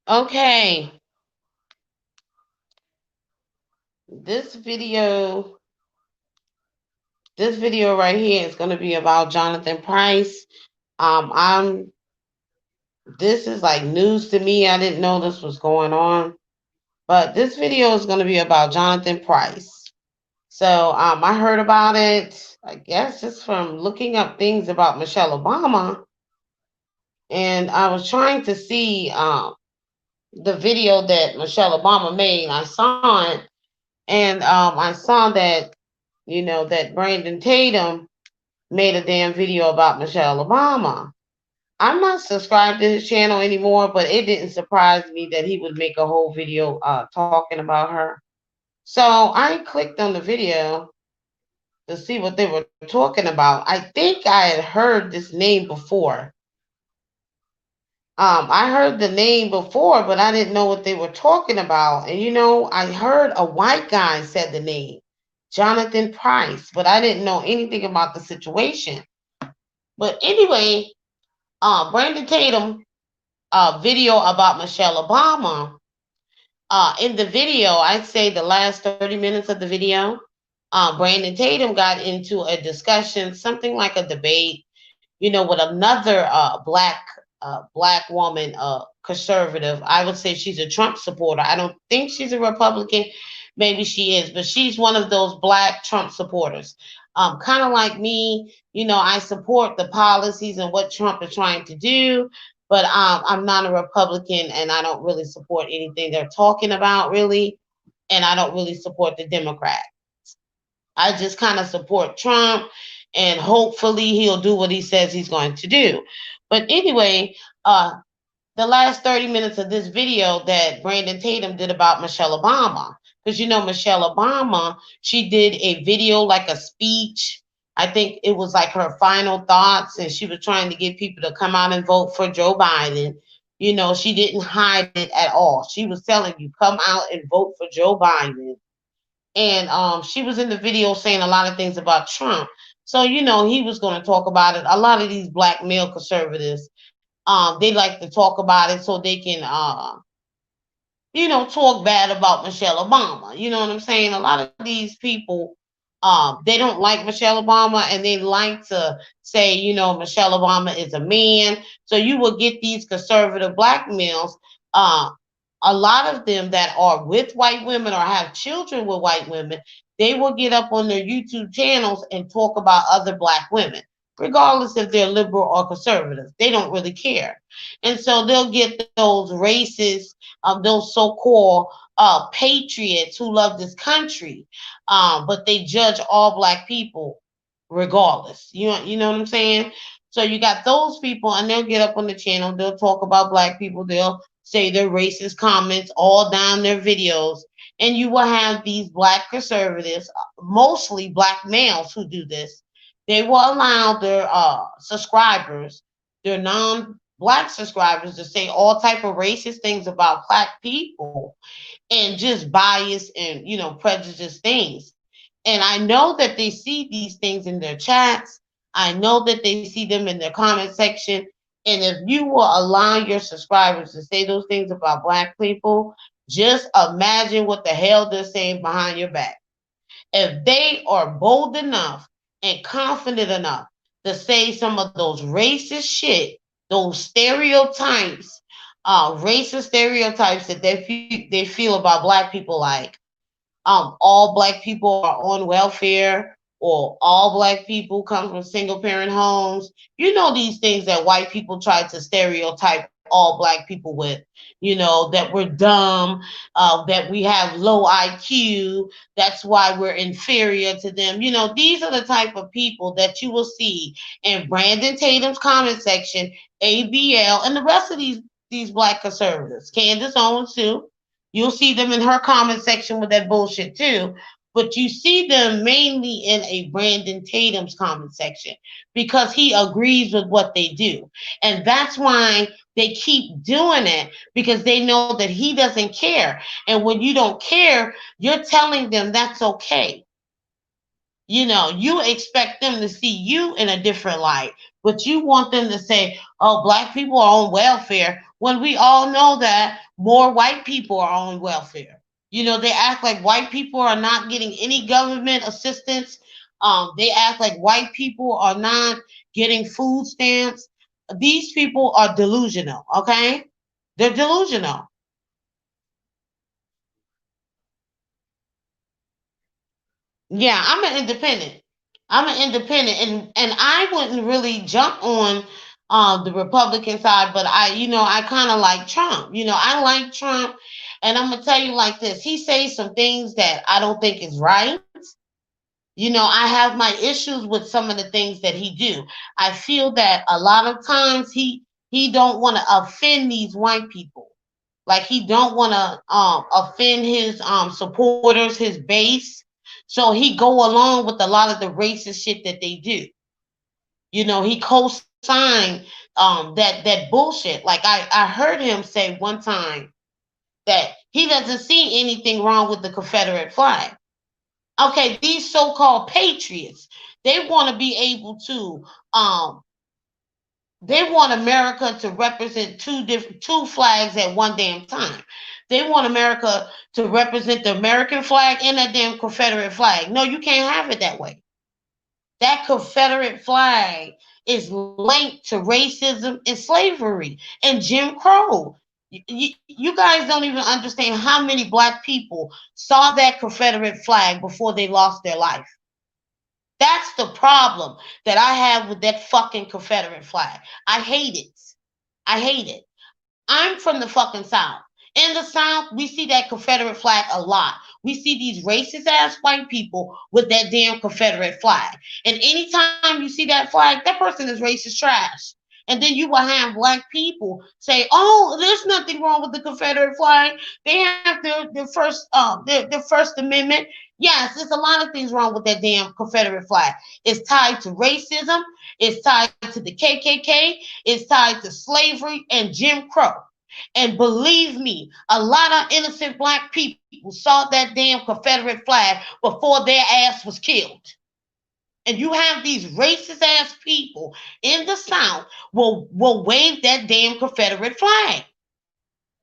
Okay, this video, this video right here is going to be about Jonathan Price. I'm. This is like news to me. I didn't know this was going on, but this video is going to be about Jonathan Price. So I heard about it, I guess, just from looking up things about Michelle Obama, and I was trying to see the video that Michelle Obama made. I saw it, and I saw that that Brandon Tatum made a damn video about Michelle Obama. I'm not subscribed to his channel anymore, but it didn't surprise me that he would make a whole video talking about her. So I clicked on the video to see what they were talking about. I think I had heard this name before. I heard the name before, but I didn't know what they were talking about. And I heard a white guy said the name, Jonathan Price, but I didn't know anything about the situation. But anyway, Brandon Tatum video about Michelle Obama. In the video, I'd say the last 30 minutes of the video, Brandon Tatum got into a discussion, something like a debate, with another black woman, conservative. I would say she's a Trump supporter. I don't think she's a Republican. Maybe she is, but she's one of those black Trump supporters. Kind of like me, I support the policies and what Trump is trying to do, but I'm not a Republican and I don't really support anything they're talking about, really. And I don't really support the Democrat. I just kind of support Trump and hopefully he'll do what he says he's going to do. But anyway, the last 30 minutes of this video that Brandon Tatum did about Michelle Obama, because Michelle Obama, she did a video, like a speech. I think it was like her final thoughts, and she was trying to get people to come out and vote for Joe Biden. She didn't hide it at all. She was telling you, come out and vote for Joe Biden. And she was in the video saying a lot of things about Trump. So he was going to talk about it. A lot of these black male conservatives, they like to talk about it so they can talk bad about Michelle Obama. You know what I'm saying? A lot of these people, they don't like Michelle Obama, and they like to say, Michelle Obama is a man. So you will get these conservative black males, a lot of them that are with white women or have children with white women, they will get up on their YouTube channels and talk about other black women, regardless if they're liberal or conservative. They don't really care. And so they'll get those racists, those so-called patriots who love this country, but they judge all black people regardless. You know what I'm saying? So you got those people, and they'll get up on the channel. They'll talk about black people. They'll say their racist comments all down their videos. And you will have these black conservatives, mostly black males, who do this. They will allow their subscribers, their non-black subscribers, to say all type of racist things about black people and just bias and prejudiced things. And I know that they see these things in their chats. I know that they see them in their comment section. And if you will allow your subscribers to say those things about black people, just imagine what the hell they're saying behind your back. If they are bold enough and confident enough to say some of those racist shit, those stereotypes, racist stereotypes that they feel about black people, like all black people are on welfare, or all black people come from single parent homes. These things that white people try to stereotype all black people with, that we're dumb, that we have low IQ, that's why we're inferior to them. These are the type of people that you will see in Brandon Tatum's comment section, ABL, and the rest of these black conservatives. Candace Owens too. You'll see them in her comment section with that bullshit too. But you see them mainly in a Brandon Tatum's comment section because he agrees with what they do. And that's why they keep doing it, because they know that he doesn't care. And when you don't care, you're telling them that's okay. You expect them to see you in a different light, but you want them to say, oh, black people are on welfare. when we all know that more white people are on welfare. They act like white people are not getting any government assistance. They act like white people are not getting food stamps. These people are delusional, okay? They're delusional. Yeah, I'm an independent. I'm an independent, and I wouldn't really jump on the Republican side, but I kind of like Trump. I like Trump, and I'm gonna tell you like this: he says some things that I don't think is right. I have my issues with some of the things that he do. I feel that a lot of times he don't want to offend these white people. Like he don't want to offend his supporters, his base. So he go along with a lot of the racist shit that they do. He co-signed that bullshit. Like I heard him say one time that he doesn't see anything wrong with the Confederate flag. Okay, these so-called patriots, they want to be able to they want America to represent two flags at one damn time. They want America to represent the American flag and that damn Confederate flag. No, you can't have it that way. That Confederate flag is linked to racism and slavery and Jim Crow. You guys don't even understand how many black people saw that Confederate flag before they lost their life. That's the problem that I have with that fucking Confederate flag. I hate it. I hate it. I'm from the fucking South. In the South, we see that Confederate flag a lot. We see these racist ass white people with that damn Confederate flag. And anytime you see that flag, that person is racist trash. And then you will have black people say, "Oh, there's nothing wrong with the Confederate flag. They have their First Amendment." Yes, there's a lot of things wrong with that damn Confederate flag. It's tied to racism. It's tied to the KKK. It's tied to slavery and Jim Crow. And believe me, a lot of innocent black people saw that damn Confederate flag before their ass was killed. And you have these racist ass people in the South will wave that damn Confederate flag.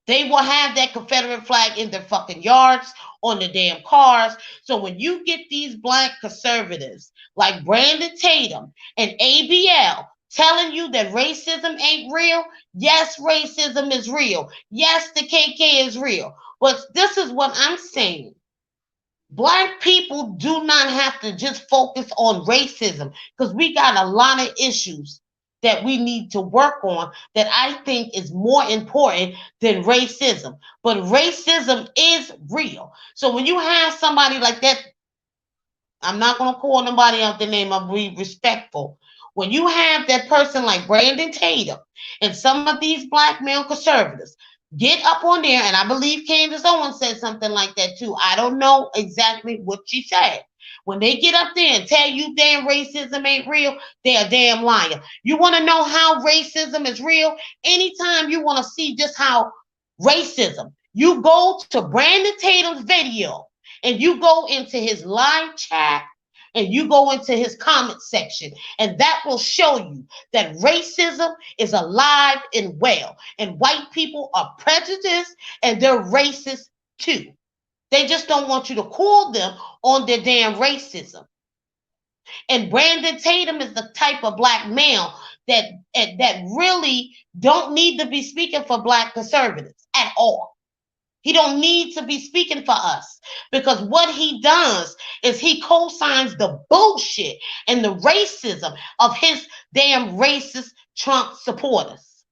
They will have that Confederate flag in their fucking yards, on the damn cars. So when you get these black conservatives like Brandon Tatum and ABL telling you that racism ain't real, yes, racism is real. Yes, the KK is real. But this is what I'm saying. Black people do not have to just focus on racism because we got a lot of issues that we need to work on that I think is more important than racism. But racism is real. So when you have somebody like that, I'm not going to call nobody out the name, I'm be respectful. When you have that person like Brandon Tatum and some of these black male conservatives get up on there, and I believe Candace Owens said something like that too. I don't know exactly what she said. When they get up there and tell you damn racism ain't real, they're a damn liar. You want to know how racism is real? Anytime you want to see just how racism, you go to Brandon Tatum's video and you go into his live chat and you go into his comment section, and that will show you that racism is alive and well, and white people are prejudiced and they're racist too. They just don't want you to call them on their damn racism. And Brandon Tatum is the type of black male that really don't need to be speaking for black conservatives at all. He don't need to be speaking for us because what he does is he co-signs the bullshit and the racism of his damn racist Trump supporters.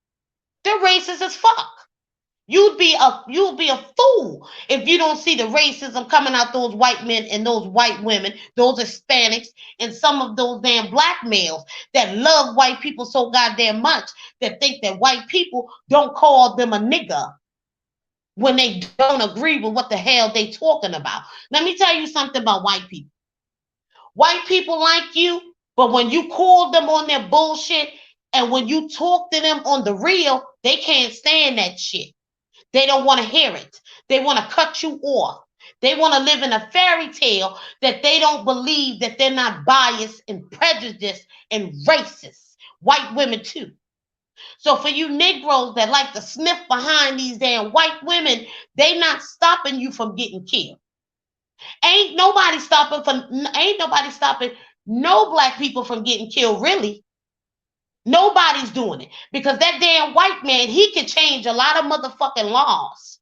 They're racist as fuck. You'd be a fool if you don't see the racism coming out those white men and those white women, those Hispanics, and some of those damn black males that love white people so goddamn much that think that white people don't call them a nigger when they don't agree with what the hell they talking about. Let me tell you something about white people. White people like you, but when you call them on their bullshit and when you talk to them on the real, they can't stand that shit. They don't want to hear it. They want to cut you off. They want to live in a fairy tale that they don't believe that they're not biased and prejudiced and racist. White women too. So for you Negroes that like to sniff behind these damn white women, they not stopping you from getting killed. Ain't nobody stopping no black people from getting killed, really. Nobody's doing it because that damn white man, he can change a lot of motherfucking laws,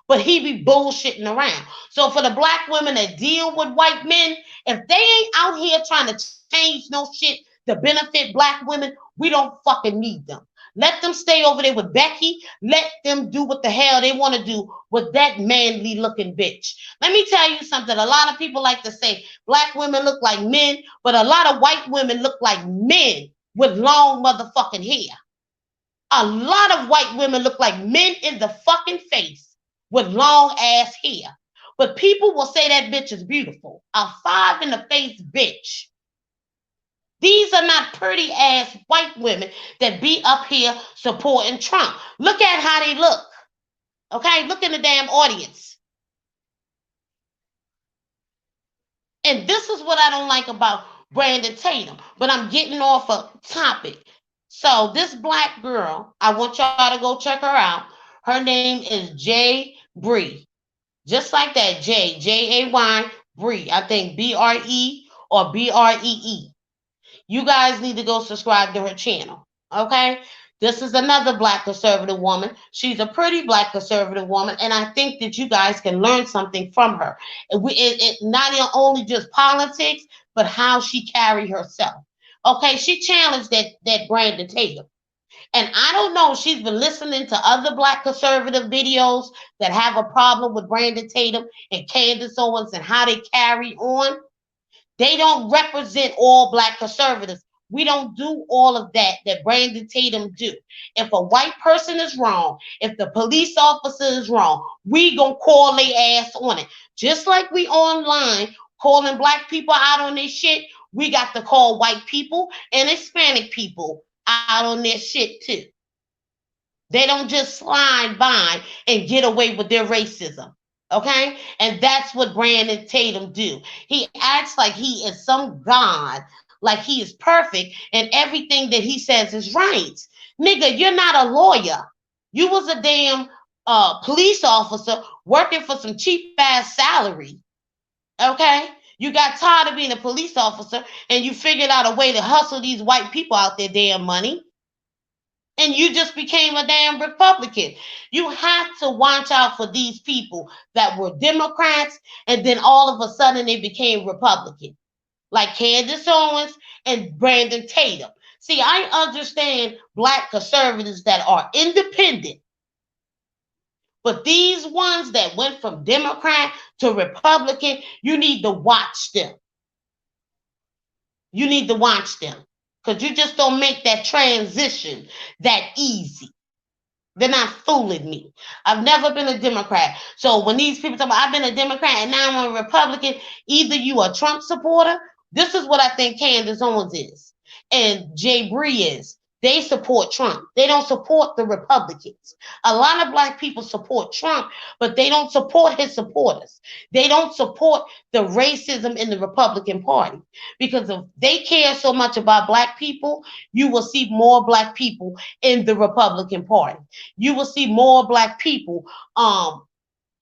but he be bullshitting around. So for the black women that deal with white men, if they ain't out here trying to change no shit to benefit black women, we don't fucking need them. Let them stay over there with Becky. Let them do what the hell they want to do with that manly looking bitch. Let me tell you something. A lot of people like to say black women look like men, but a lot of white women look like men with long motherfucking hair. A lot of white women look like men in the fucking face with long ass hair. But people will say that bitch is beautiful. A five in the face bitch. These are not pretty ass white women that be up here supporting Trump. Look at how they look. Okay, look in the damn audience. And this is what I don't like about Brandon Tatum. But I'm getting off a topic. So this black girl, I want y'all to go check her out. Her name is Jay Bree. Just like that, Jay Bree. I think BRE or BREE. You guys need to go subscribe to her channel. Okay? This is another black conservative woman. She's a pretty black conservative woman, and I think that you guys can learn something from her. It not only just politics, but how she carried herself. Okay, she challenged that Brandon Tatum. And I don't know, she's been listening to other black conservative videos that have a problem with Brandon Tatum and Candace Owens and how they carry on. They don't represent all black conservatives. We don't do all of that Brandon Tatum do. If a white person is wrong, if the police officer is wrong, we gonna call their ass on it. Just like we online calling black people out on their shit, we got to call white people and Hispanic people out on their shit too. They don't just slide by and get away with their racism. Okay? And that's what Brandon Tatum do. He acts like he is some god, like he is perfect, and everything that he says is right. Nigga, you're not a lawyer. You was a damn police officer working for some cheap ass salary. Okay? You got tired of being a police officer and you figured out a way to hustle these white people out their damn money. And you just became a damn Republican. You have to watch out for these people that were Democrats and then all of a sudden they became Republican, like Candace Owens and Brandon Tatum. See, I understand black conservatives that are independent, but these ones that went from Democrat to Republican, you need to watch them. You need to watch them because you just don't make that transition that easy. They're not fooling me. I've never been a Democrat. So when these people talk about I've been a Democrat and now I'm a Republican, either you a Trump supporter. This is what I think Candace Owens is. And Jay Bree is. They support Trump. They don't support the Republicans. A lot of black people support Trump, but they don't support his supporters. They don't support the racism in the Republican Party. Because if they care so much about black people, you will see more black people in the Republican Party. You will see more black people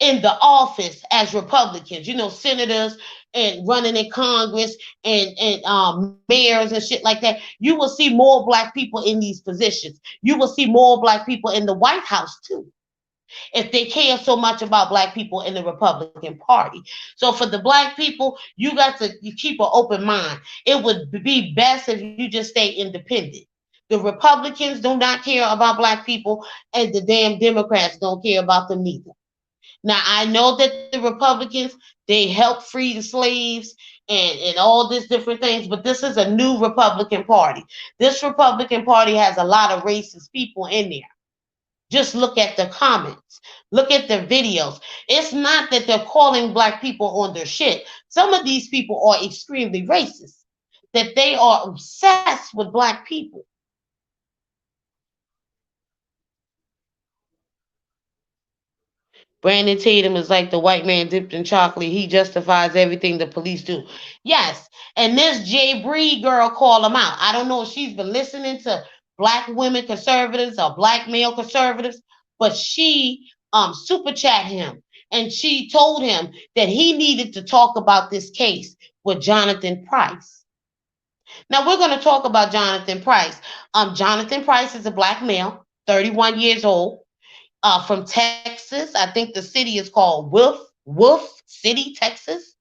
in the office as Republicans, senators and running in Congress and mayors and shit like that. You will see more black people in these positions. You will see more black people in the White House too, if they care so much about black people in the Republican Party. So for the black people, you keep an open mind. It would be best if you just stay independent. The Republicans do not care about black people, and the damn Democrats don't care about them neither. Now I know that the Republicans, they helped free the slaves and all these different things, but this is a new Republican Party. This Republican Party has a lot of racist people in there. Just look at the comments. Look at the videos. It's not that they're calling black people on their shit. Some of these people are extremely racist, that they are obsessed with black people. Brandon Tatum is like the white man dipped in chocolate. He justifies everything the police do. Yes. And this Jay Bree girl called him out. I don't know if she's been listening to black women conservatives or black male conservatives, but she super chat him and she told him that he needed to talk about this case with Jonathan Price. Now we're going to talk about Jonathan Price. Jonathan Price is a black male, 31 years old, from Texas. I think the city is called Wolf City, Texas.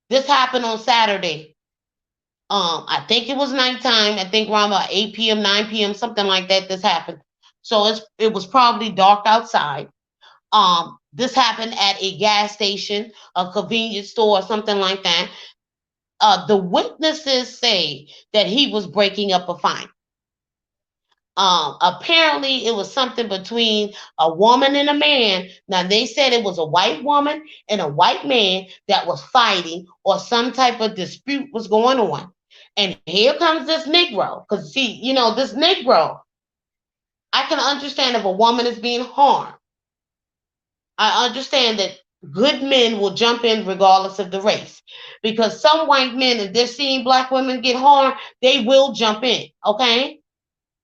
This happened on Saturday. I think it was nighttime. I think around about 8 p.m., 9 p.m., something like that. This happened. So it was probably dark outside. This happened at a gas station, a convenience store, or something like that. The witnesses say that he was breaking up a fight. Apparently, it was something between a woman and a man. Now, they said it was a white woman and a white man that was fighting, or some type of dispute was going on. And here comes this Negro. Because, see, this Negro, I can understand if a woman is being harmed. I understand that good men will jump in regardless of the race. Because some white men, if they're seeing black women get harmed, they will jump in. Okay?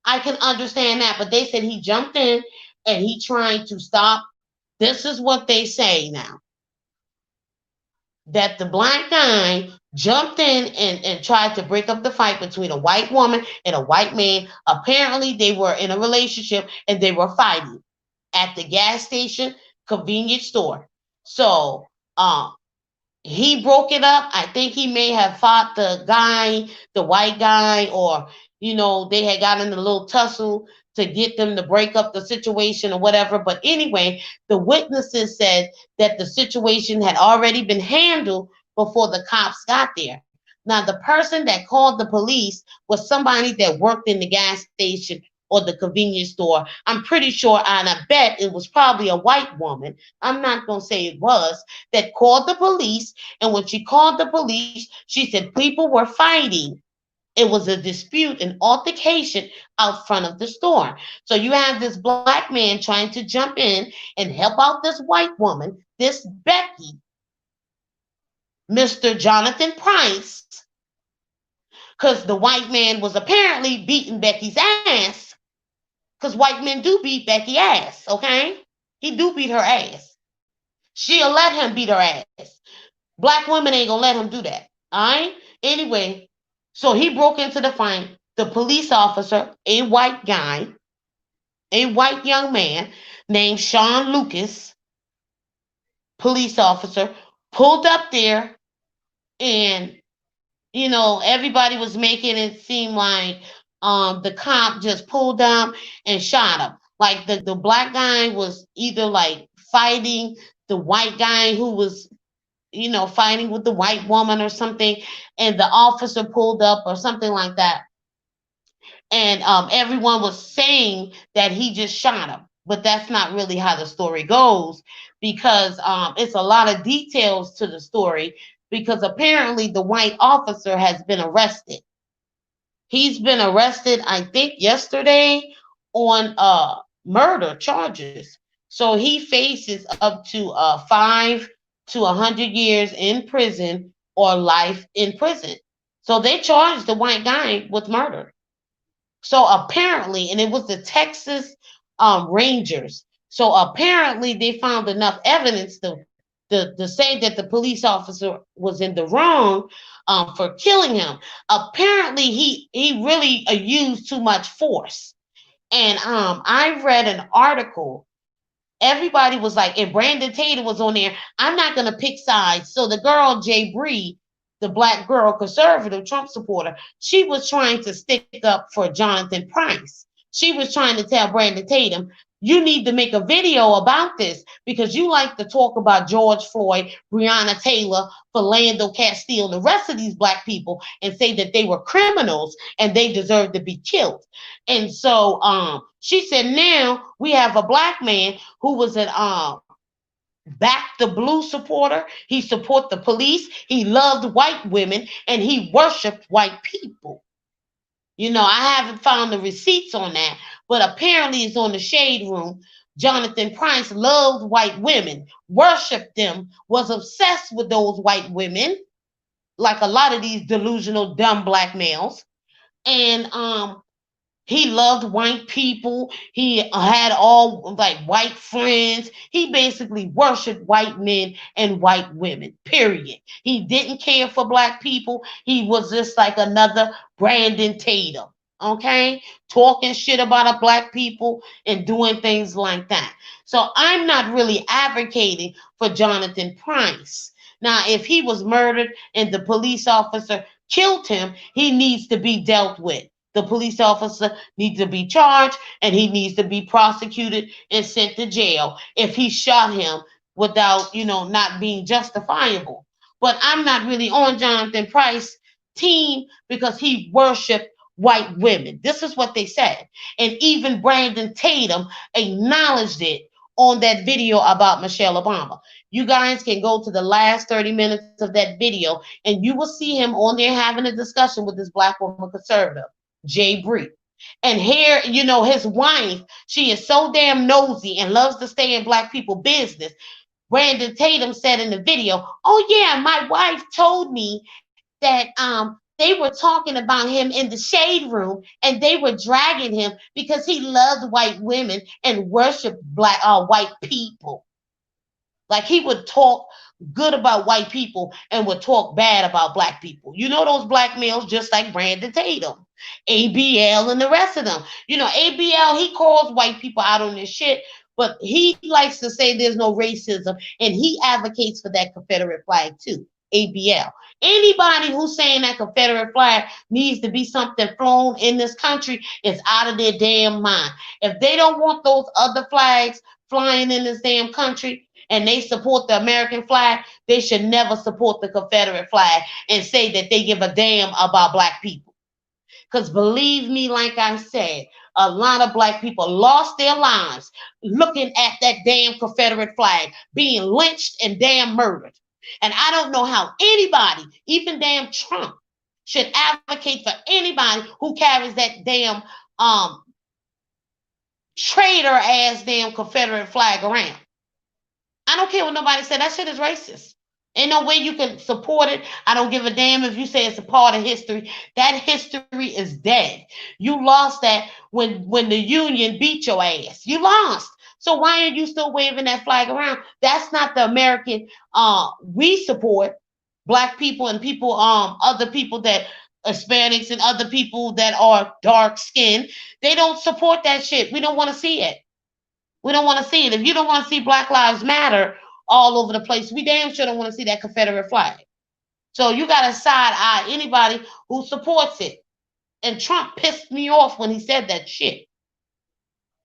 I can understand that, but they said he jumped in and he tried to stop. This is what they say now, that the black guy jumped in and tried to break up the fight between a white woman and a white man. Apparently, they were in a relationship and they were fighting at the gas station convenience store. So, he broke it up. I think he may have fought the guy, the white guy, or they had gotten in a little tussle to get them to break up the situation or whatever. But anyway, the witnesses said that the situation had already been handled before the cops got there. Now, the person that called the police was somebody that worked in the gas station or the convenience store. I'm pretty sure, and I bet it was probably a white woman. I'm not going to say it was, that called the police. And when she called the police, she said people were fighting. It was a dispute, an altercation out front of the store. So you have this black man trying to jump in and help out this white woman, this Becky, Mr. Jonathan Price, because the white man was apparently beating Becky's ass, because white men do beat Becky ass, okay? He do beat her ass. She'll let him beat her ass. Black women ain't gonna let him do that. All right? Anyway, so he broke into the fight. The police officer, a white guy, a white young man named Sean Lucas, police officer, pulled up there, and everybody was making it seem like the cop just pulled up and shot him. Like the black guy was either like fighting the white guy who was fighting with the white woman or something, and the officer pulled up or something like that. And everyone was saying that he just shot him. But that's not really how the story goes, because it's a lot of details to the story, because apparently the white officer has been arrested. He's been arrested, I think, yesterday on murder charges. So he faces up to 5 to 100 years in prison or life in prison. So they charged the white guy with murder. So apparently, and it was the Texas Rangers. So apparently, they found enough evidence to say that the police officer was in the wrong for killing him. Apparently, he really used too much force. And I read an article. Everybody was like, and Brandon Tatum was on there. I'm not gonna pick sides. So the girl Jay Bree, the black girl conservative Trump supporter, she was trying to stick up for Jonathan Price. She was trying to tell Brandon Tatum, you need to make a video about this, because you like to talk about George Floyd, Breonna Taylor, Philando Castile, and the rest of these black people, and say that they were criminals and they deserve to be killed. And so she said, now we have a black man who was an back the blue supporter. He support the police. He loved white women and he worshiped white people. I haven't found the receipts on that, but apparently it's on the Shade Room. Jonathan Price loved white women, worshiped them, was obsessed with those white women, like a lot of these delusional, dumb black males. And He loved white people. He had all like white friends. He basically worshiped white men and white women, period. He didn't care for black people. He was just like another Brandon Tatum, okay? Talking shit about a black people and doing things like that. So I'm not really advocating for Jonathan Price. Now, if he was murdered and the police officer killed him, he needs to be dealt with. The police officer needs to be charged and he needs to be prosecuted and sent to jail if he shot him without, not being justifiable. But I'm not really on Jonathan Price's team because he worshiped white women. This is what they said. And even Brandon Tatum acknowledged it on that video about Michelle Obama. You guys can go to the last 30 minutes of that video and you will see him on there having a discussion with this black woman conservative. Jay Bree. And here, his wife, she is so damn nosy and loves to stay in black people business. Brandon Tatum said in the video, "Oh yeah, my wife told me that they were talking about him in the shade room and they were dragging him because he loved white women and worshiped white people." Like he would talk good about white people and would talk bad about black people. You know those black males just like Brandon Tatum, ABL, and the rest of them. ABL, he calls white people out on this shit, but he likes to say there's no racism and he advocates for that Confederate flag too. ABL. Anybody who's saying that Confederate flag needs to be something flown in this country is out of their damn mind. If they don't want those other flags flying in this damn country, and they support the American flag, they should never support the Confederate flag and say that they give a damn about black people. Because believe me, like I said, a lot of black people lost their lives looking at that damn Confederate flag, being lynched and damn murdered. And I don't know how anybody, even damn Trump, should advocate for anybody who carries that damn traitor ass damn Confederate flag around. I don't care what nobody said. That shit is racist. Ain't no way you can support it. I don't give a damn if you say it's a part of history. That history is dead. You lost that when the Union beat your ass. You lost. So why are you still waving that flag around? That's not the American we support. Black people and people, other people that Hispanics and other people that are dark skinned, they don't support that shit. We don't want to see it. We don't want to see it. If you don't want to see Black Lives Matter all over the place, we damn sure don't want to see that Confederate flag. So you got to side eye anybody who supports it. And Trump pissed me off when he said that shit.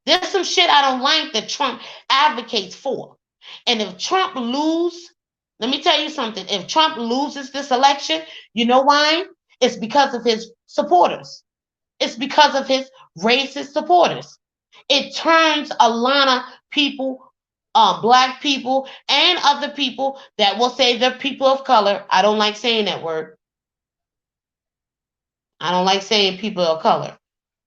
There's some shit I don't like that Trump advocates for. And if Trump loses, let me tell you something. If Trump loses this election, you know why? It's because of his supporters. It's because of his racist supporters. It turns a lot of people, black people, and other people that will say they're people of color. I don't like saying that word. I don't like saying people of color.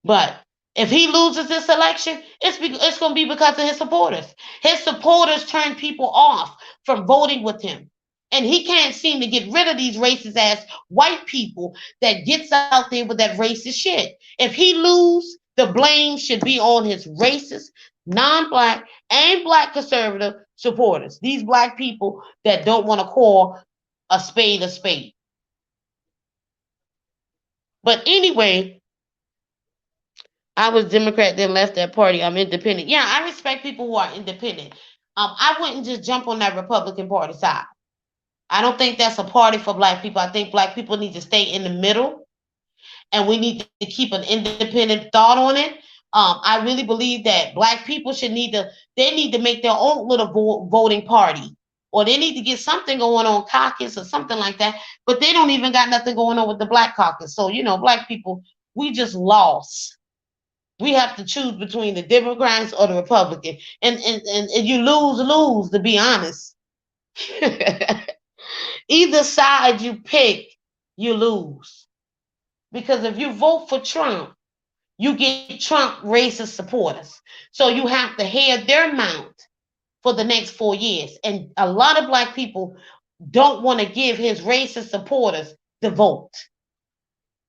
But if he loses this election, it's going to be because of his supporters. His supporters turn people off from voting with him. And he can't seem to get rid of these racist ass white people that gets out there with that racist shit. If he lose, the blame should be on his racist, non-black, and black conservative supporters. These black people that don't want to call a spade a spade. But anyway, I was Democrat, then left that party. I'm independent. Yeah, I respect people who are independent. I wouldn't just jump on that Republican Party side. I don't think that's a party for black people. I think black people need to stay in the middle, and we need to keep an independent thought on it. I really believe that black people they need to make their own little voting party, or they need to get something going on, caucus or something like that. But they don't even got nothing going on with the black caucus. So black people, we just lost. We have to choose between the Democrats or the Republican, and you lose. To be honest, either side you pick, you lose. Because if you vote for Trump, you get Trump racist supporters. So you have to hear their mount for the next 4 years. And a lot of black people don't want to give his racist supporters the vote.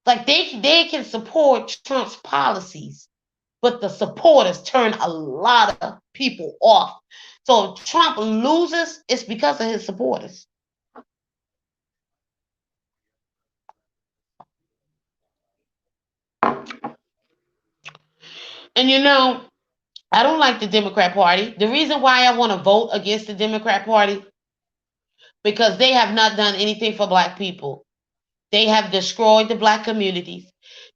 Like they can support Trump's policies, but the supporters turn a lot of people off. So if Trump loses, it's because of his supporters. And I don't like the Democrat Party. The reason why I want to vote against the Democrat Party, because they have not done anything for black people. They have destroyed the black communities.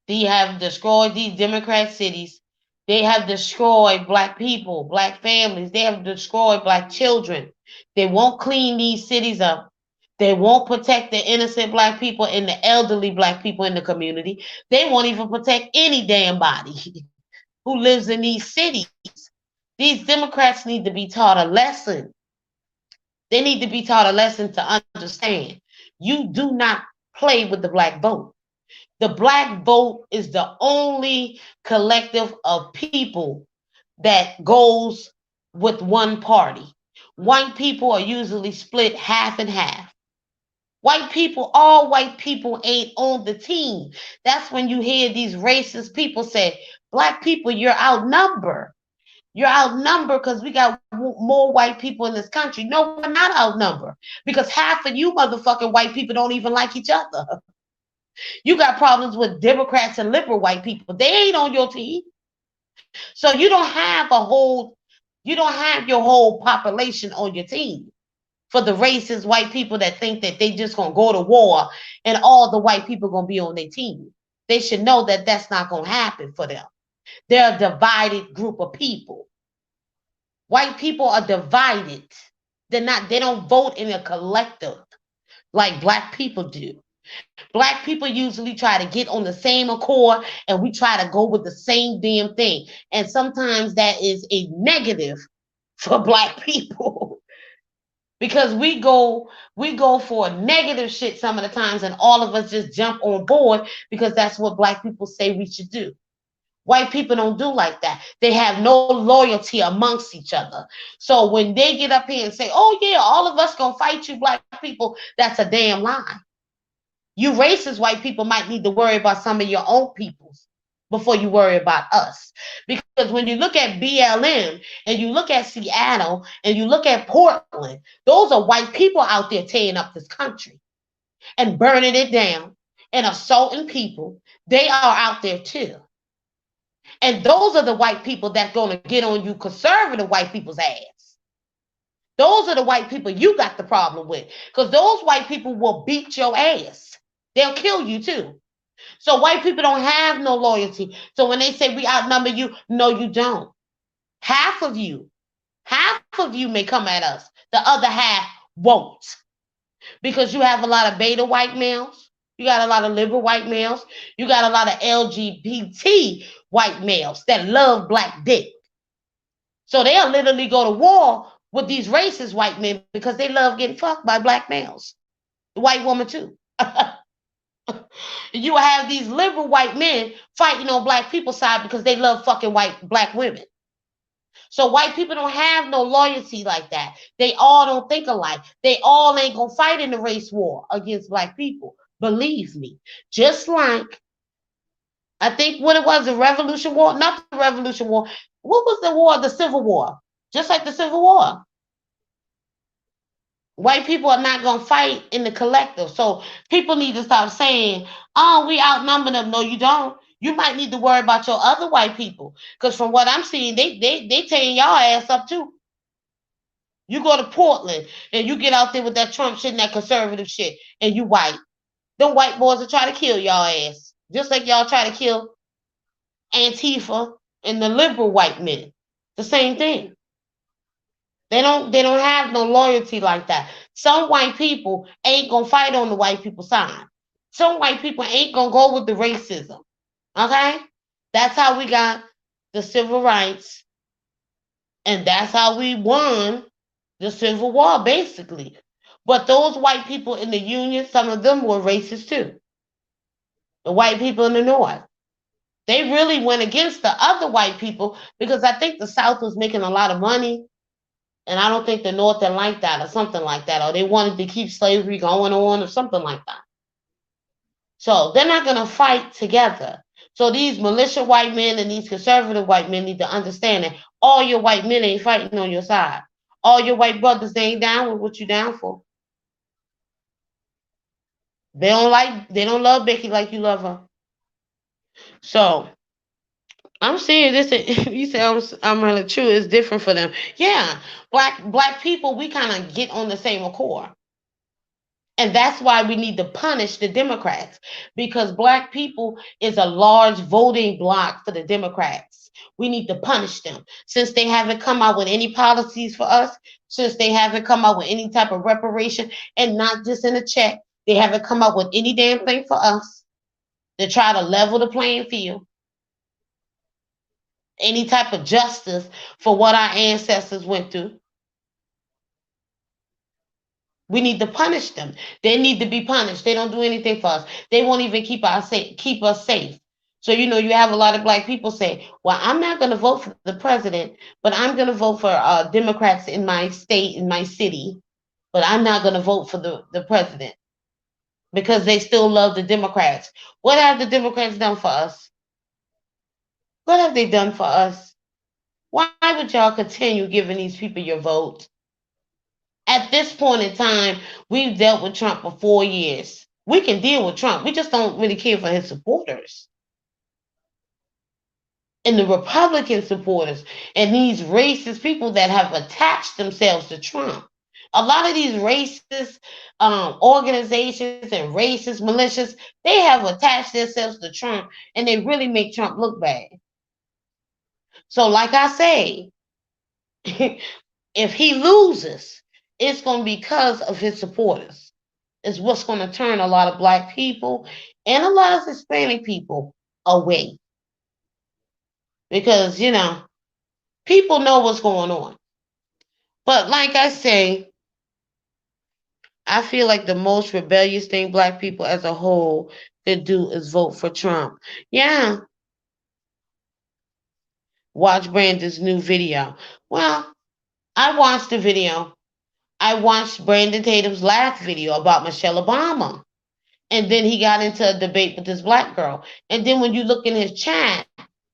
They have destroyed these Democrat cities. They have destroyed black people, black families. They have destroyed black children. They won't clean these cities up. They won't protect the innocent black people and the elderly black people in the community. They won't even protect any damn body who lives in these cities. These Democrats need to be taught a lesson. They need to be taught a lesson to understand. You do not play with the black vote. The black vote is the only collective of people that goes with one party. White people are usually split half and half. All white people ain't on the team. That's when you hear these racist people say, black people, you're outnumbered. You're outnumbered because we got more white people in this country. No, we're not outnumbered because half of you motherfucking white people don't even like each other. You got problems with Democrats and liberal white people. They ain't on your team. So you don't have your whole population on your team for the racist white people that think that they just gonna go to war and all the white people gonna be on their team. They should know that that's not gonna happen for them. They're a divided group of people. White people are divided. They don't vote in a collective like black people do. Black people usually try to get on the same accord and we try to go with the same damn thing. And sometimes that is a negative for black people because we go for negative shit some of the times and all of us just jump on board because that's what black people say we should do. White people don't do like that. They have no loyalty amongst each other. So when they get up here and say, oh yeah, all of us gonna fight you black people, that's a damn lie. You racist white people might need to worry about some of your own peoples before you worry about us. Because when you look at BLM and you look at Seattle and you look at Portland, those are white people out there tearing up this country and burning it down and assaulting people. They are out there too. And those are the white people that's going to get on you conservative white people's ass. Those are the white people you got the problem with because those white people will beat your ass. They'll kill you too. So white people don't have no loyalty. So when they say we outnumber you, no, you don't. Half of you may come at us. The other half won't. Because you have a lot of beta white males. You got a lot of liberal white males. You got a lot of LGBT white males that love black dick. So they'll literally go to war with these racist white men because they love getting fucked by black males. The white woman too. You have these liberal white men fighting on black people's side because they love fucking black women. So white people don't have no loyalty like that. They all don't think alike. They all ain't gonna fight in the race war against black people. Believe me. Just like I think what it was, the Revolution War, not the Revolution War. What was the war? The Civil War. Just like the Civil War. White people are not going to fight in the collective. So people need to stop saying, oh, we outnumber them. No, you don't. You might need to worry about your other white people. Because from what I'm seeing, they tearing y'all ass up too. You go to Portland and you get out there with that Trump shit and that conservative shit and you white. Them white boys will try to kill y'all ass. Just like y'all try to kill Antifa and the liberal white men. The same thing. They don't have no loyalty like that. Some white people ain't gonna fight on the white people's side. Some white people ain't gonna go with the racism. Okay? That's how we got the civil rights. And that's how we won the Civil War, basically. But those white people in the Union, some of them were racist too. The white people in the North. They really went against the other white people because I think the South was making a lot of money. And I don't think the North didn't like that or something like that. Or they wanted to keep slavery going on or something like that. So they're not going to fight together. So these militia white men and these conservative white men need to understand that all your white men ain't fighting on your side. All your white brothers, they ain't down with what you down for. They don't love Becky like you love her. So I'm seeing this. You say I'm really true. It's different for them. Yeah, black people, we kind of get on the same accord. And that's why we need to punish the Democrats, because black people is a large voting bloc for the Democrats. We need to punish them since they haven't come out with any policies for us, since they haven't come out with any type of reparation, and not just in a check. They haven't come up with any damn thing for us to try to level the playing field, any type of justice for what our ancestors went through. We need to punish them. They need to be punished. They don't do anything for us. They won't even keep us safe. So you have a lot of black people say, "Well, I'm not going to vote for the president, but I'm going to vote for Democrats in my state, in my city, but I'm not going to vote for the president because they still love the Democrats." What have the Democrats done for us? What have they done for us? Why would y'all continue giving these people your vote? At this point in time, we've dealt with Trump for 4 years. We can deal with Trump. We just don't really care for his supporters and the Republican supporters and these racist people that have attached themselves to Trump. A lot of these racist organizations and racist militias, they have attached themselves to Trump, and they really make Trump look bad. So, like I say, if he loses, it's going to be because of his supporters. It's what's going to turn a lot of black people and a lot of Hispanic people away. Because, people know what's going on. But like I say, I feel like the most rebellious thing black people as a whole could do is vote for Trump. Yeah. Watch Brandon's new video. Well, I watched the video. I watched Brandon Tatum's last video about Michelle Obama. And then he got into a debate with this black girl. And then when you look in his chat,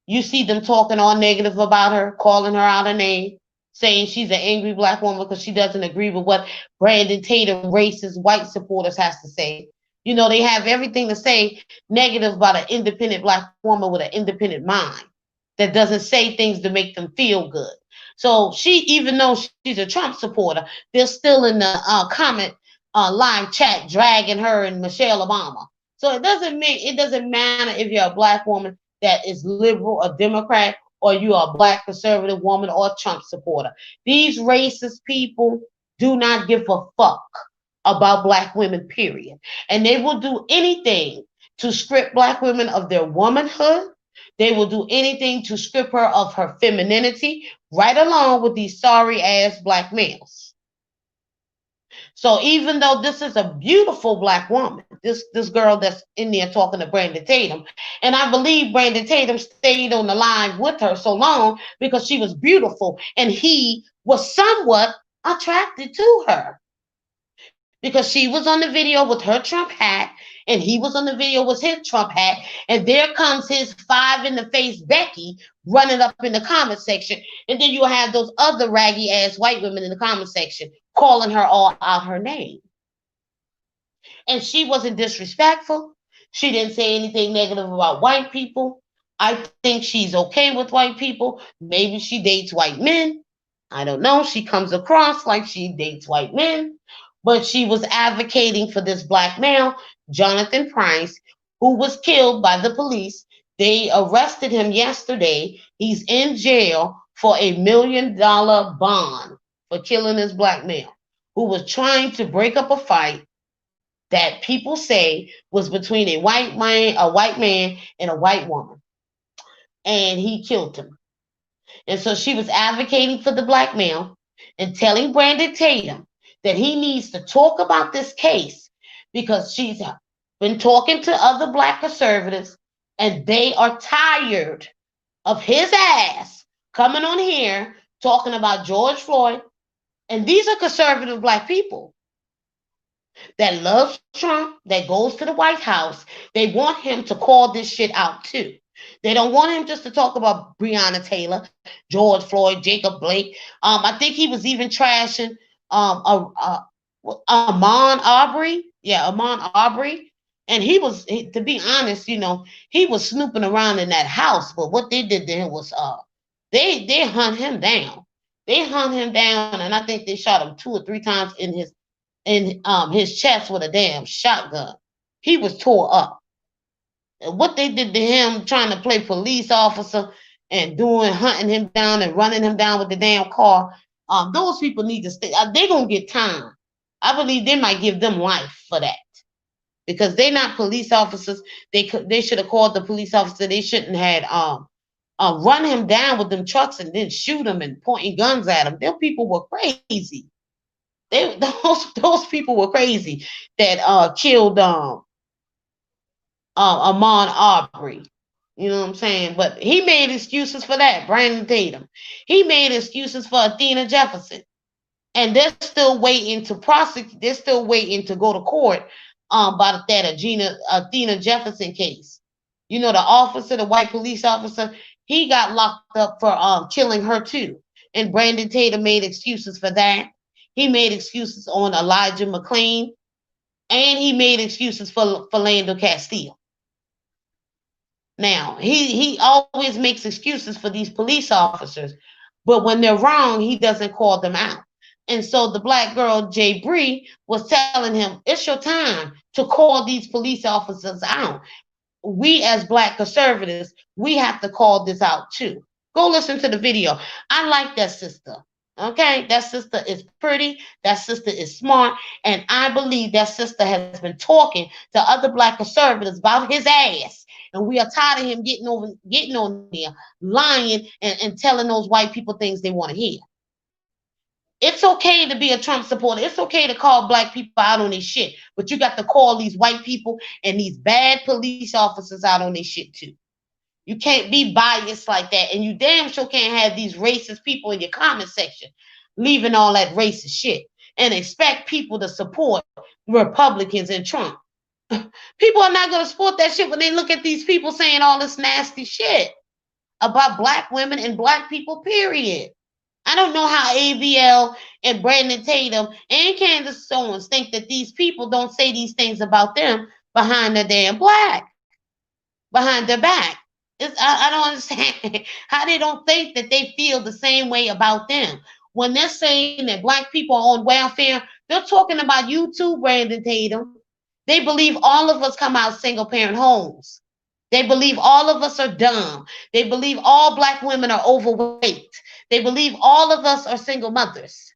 you see them talking all negative about her, calling her out a name, saying she's an angry black woman because she doesn't agree with what Brandon Tatum, racist white supporters, has to say. They have everything to say negative about an independent black woman with an independent mind that doesn't say things to make them feel good. So even though she's a Trump supporter, they're still in the comment live chat dragging her and Michelle Obama. So it doesn't matter if you're a black woman that is liberal or Democrat, or you are a black conservative woman or a Trump supporter. These racist people do not give a fuck about black women, period. And they will do anything to strip black women of their womanhood. They will do anything to strip her of her femininity, right along with these sorry ass black males. So even though this is a beautiful black woman, this girl that's in there talking to Brandon Tatum, and I believe Brandon Tatum stayed on the line with her so long because she was beautiful and he was somewhat attracted to her. Because she was on the video with her Trump hat and he was on the video with his Trump hat, and there comes his five in the face Becky running up in the comment section, and then you have those other raggy ass white women in the comment section calling her all out her name. And she wasn't disrespectful. She didn't say anything negative about white people. I think she's okay with white people. Maybe she dates white men. I don't know. She comes across like she dates white men. But she was advocating for this black male, Jonathan Price, who was killed by the police. They arrested him yesterday. He's in jail for $1 million bond for killing this black male who was trying to break up a fight that people say was between a white man and a white woman. And he killed him. And so she was advocating for the black male and telling Brandon Tatum that he needs to talk about this case because she's been talking to other black conservatives and they are tired of his ass coming on here talking about George Floyd. And these are conservative black people. that loves Trump, that goes to the White House. They want him to call this shit out too. They don't want him just to talk about Breonna Taylor, George Floyd, Jacob Blake. I think he was even trashing Amon Aubrey. Yeah, Amon Aubrey. And to be honest, he was snooping around in that house. But what they did to him was, they hunt him down. They hunt him down, and I think they shot him 2 or 3 times in his chest with a damn shotgun. He was tore up. What they did to him, trying to play police officer and doing hunting him down and running him down with the damn car. Those people need to stay. They gonna get time. I believe they might give them life for that because they're not police officers. They should have called the police officer. They shouldn't had run him down with them trucks and then shoot him and pointing guns at him. Them people were crazy. They those people were crazy that killed Amon Aubrey. You know what I'm saying? But he made excuses for that. Brandon Tatum. He made excuses for Athena Jefferson, and they're still waiting to prosecute. They're still waiting to go to court about that Athena Jefferson case. The officer, the white police officer, he got locked up for killing her too. And Brandon Tatum made excuses for that. He made excuses on Elijah McClain, and he made excuses for Philando Castile. Now, he always makes excuses for these police officers, but when they're wrong, he doesn't call them out. And so the black girl, Jay Bree, was telling him, it's your time to call these police officers out. We as black conservatives, we have to call this out too. Go listen to the video. I like that sister. Okay, that sister is pretty, that sister is smart, and I believe that sister has been talking to other black conservatives about his ass. And we are tired of him getting on there, lying and telling those white people things they want to hear. It's okay to be a Trump supporter. It's okay to call black people out on their shit, but you got to call these white people and these bad police officers out on their shit too. You can't be biased like that, and you damn sure can't have these racist people in your comment section leaving all that racist shit and expect people to support Republicans and Trump. People are not going to support that shit when they look at these people saying all this nasty shit about black women and black people, period. I don't know how AVL and Brandon Tatum and Candace Owens think that these people don't say these things about them behind their damn behind their back. I don't understand how they don't think that they feel the same way about them. When they're saying that black people are on welfare, they're talking about you too, Brandon Tatum. They believe all of us come out single parent homes. They believe all of us are dumb. They believe all black women are overweight. They believe all of us are single mothers.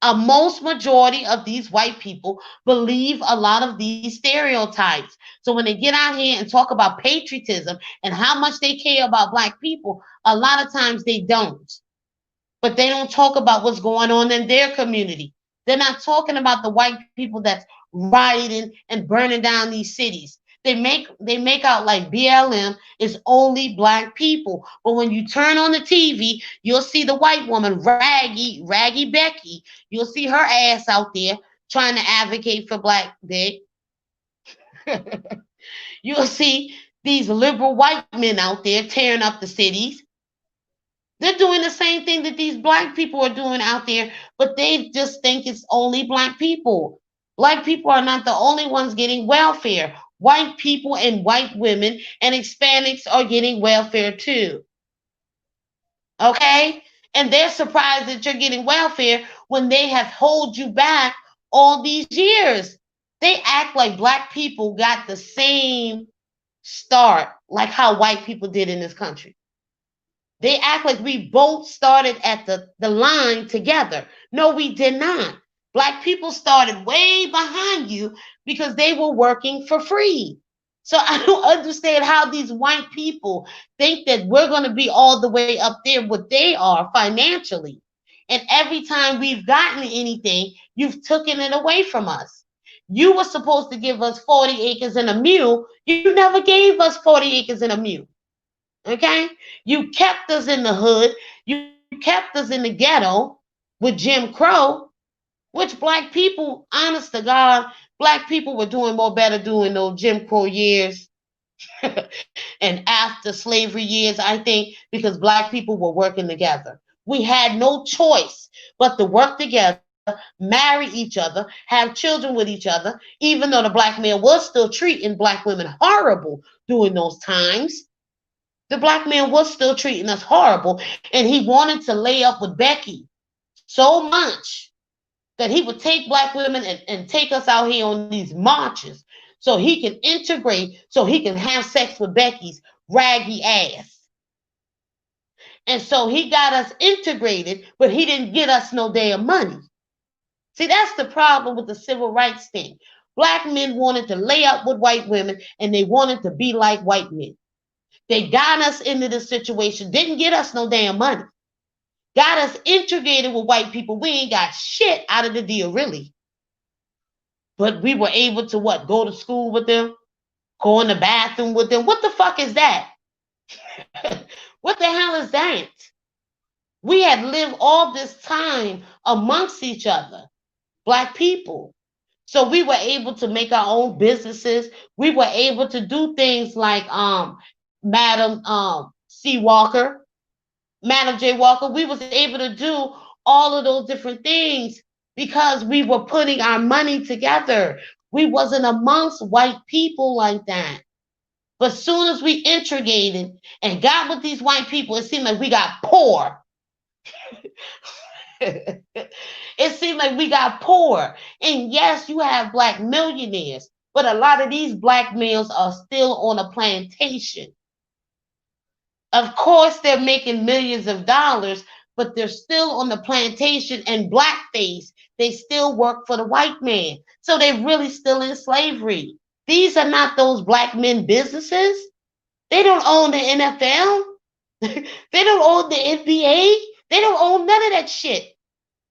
A most majority of these white people believe a lot of these stereotypes. So when they get out here and talk about patriotism and how much they care about black people, a lot of times they don't. But they don't talk about what's going on in their community. They're not talking about the white people that's rioting and burning down these cities. They make out like BLM is only black people. But when you turn on the TV, you'll see the white woman, Raggy Becky. You'll see her ass out there trying to advocate for black dick. You'll see these liberal white men out there tearing up the cities. They're doing the same thing that these black people are doing out there, but they just think it's only black people. Black people are not the only ones getting welfare. White people and white women and Hispanics are getting welfare too. Okay? And they're surprised that you're getting welfare when they have held you back all these years. They act like black people got the same start like how white people did in this country. They act like we both started at the line together. No, we did not. Black people started way behind you because they were working for free. So I don't understand how these white people think that we're going to be all the way up there what they are financially. And every time we've gotten anything, you've taken it away from us. You were supposed to give us 40 acres and a mule. You never gave us 40 acres and a mule. Okay? You kept us in the hood. You kept us in the ghetto with Jim Crow. which black people, honest to God, black people were doing more better during those Jim Crow years and after slavery years, I think, because black people were working together. We had no choice but to work together, marry each other, have children with each other, even though the black man was still treating black women horrible during those times. The black man was still treating us horrible, and he wanted to lay up with Becky so much that he would take black women and take us out here on these marches so he can integrate, so he can have sex with Becky's raggy ass. And so he got us integrated, but he didn't get us no damn money. See, that's the problem with the civil rights thing. Black men wanted to lay up with white women and they wanted to be like white men. They got us into this situation, didn't get us no damn money. Got us integrated with white people. We ain't got shit out of the deal, really. But we were able to what? Go to school with them, go in the bathroom with them. What the fuck is that? What the hell is that? We had lived all this time amongst each other, black people. So we were able to make our own businesses. We were able to do things like Madam C. Walker, Madam J. Walker. We was able to do all of those different things because we were putting our money together. We wasn't amongst white people like that. But as soon as we integrated and got with these white people, it seemed like we got poor. It seemed like we got poor. And yes, you have black millionaires, but a lot of these black males are still on a plantation. Of course, they're making millions of dollars, but they're still on the plantation and blackface. They still work for the white man. So they're really still in slavery. These are not those black men businesses. They don't own the NFL. They don't own the NBA. They don't own none of that shit.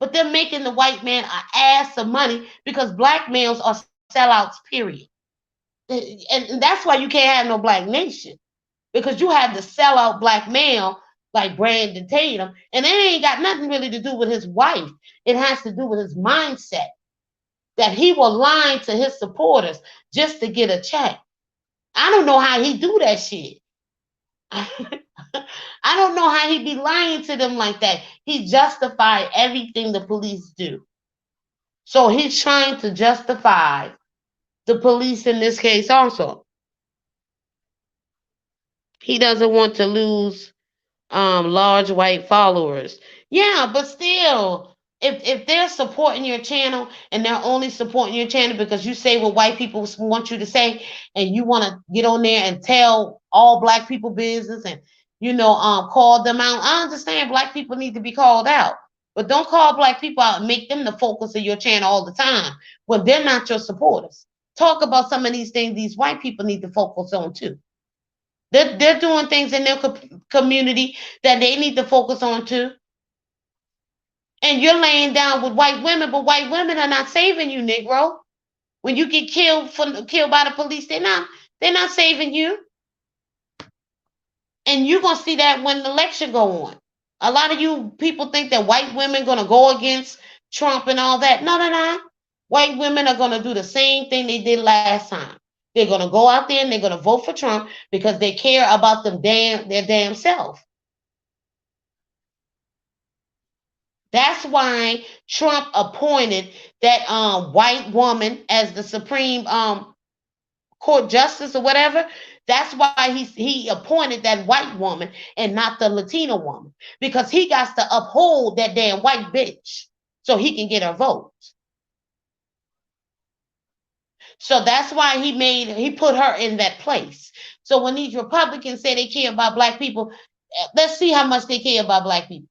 But they're making the white man an ass of money because black males are sellouts, period. And that's why you can't have no black nation because you have the sellout black male like Brandon Tatum, and it ain't got nothing really to do with his wife. It has to do with his mindset that he will lie to his supporters just to get a check. I don't know how he do that shit. I don't know how he be lying to them like that. He justified everything the police do. So he's trying to justify the police in this case also. He doesn't want to lose large white followers. Yeah, but still, if they're supporting your channel and they're only supporting your channel because you say what white people want you to say, and you want to get on there and tell all black people business and call them out. I understand black people need to be called out, but don't call black people out and make them the focus of your channel all the time when they're not your supporters. Talk about some of these things these white people need to focus on too. They're doing things in their community that they need to focus on too. And you're laying down with white women, but white women are not saving you, Negro. When you get killed by the police, they're not saving you. And you're gonna see that when the election go on. A lot of you people think that white women gonna go against Trump and all that. No, they're not. White women are gonna do the same thing they did last time. They're gonna go out there and they're gonna vote for Trump because they care about their damn self. That's why Trump appointed that white woman as the Supreme Court justice or whatever. That's why he appointed that white woman and not the Latino woman because he got to uphold that damn white bitch so he can get her vote. So that's why he put her in that place. So when these Republicans say they care about black people, let's see how much they care about black people.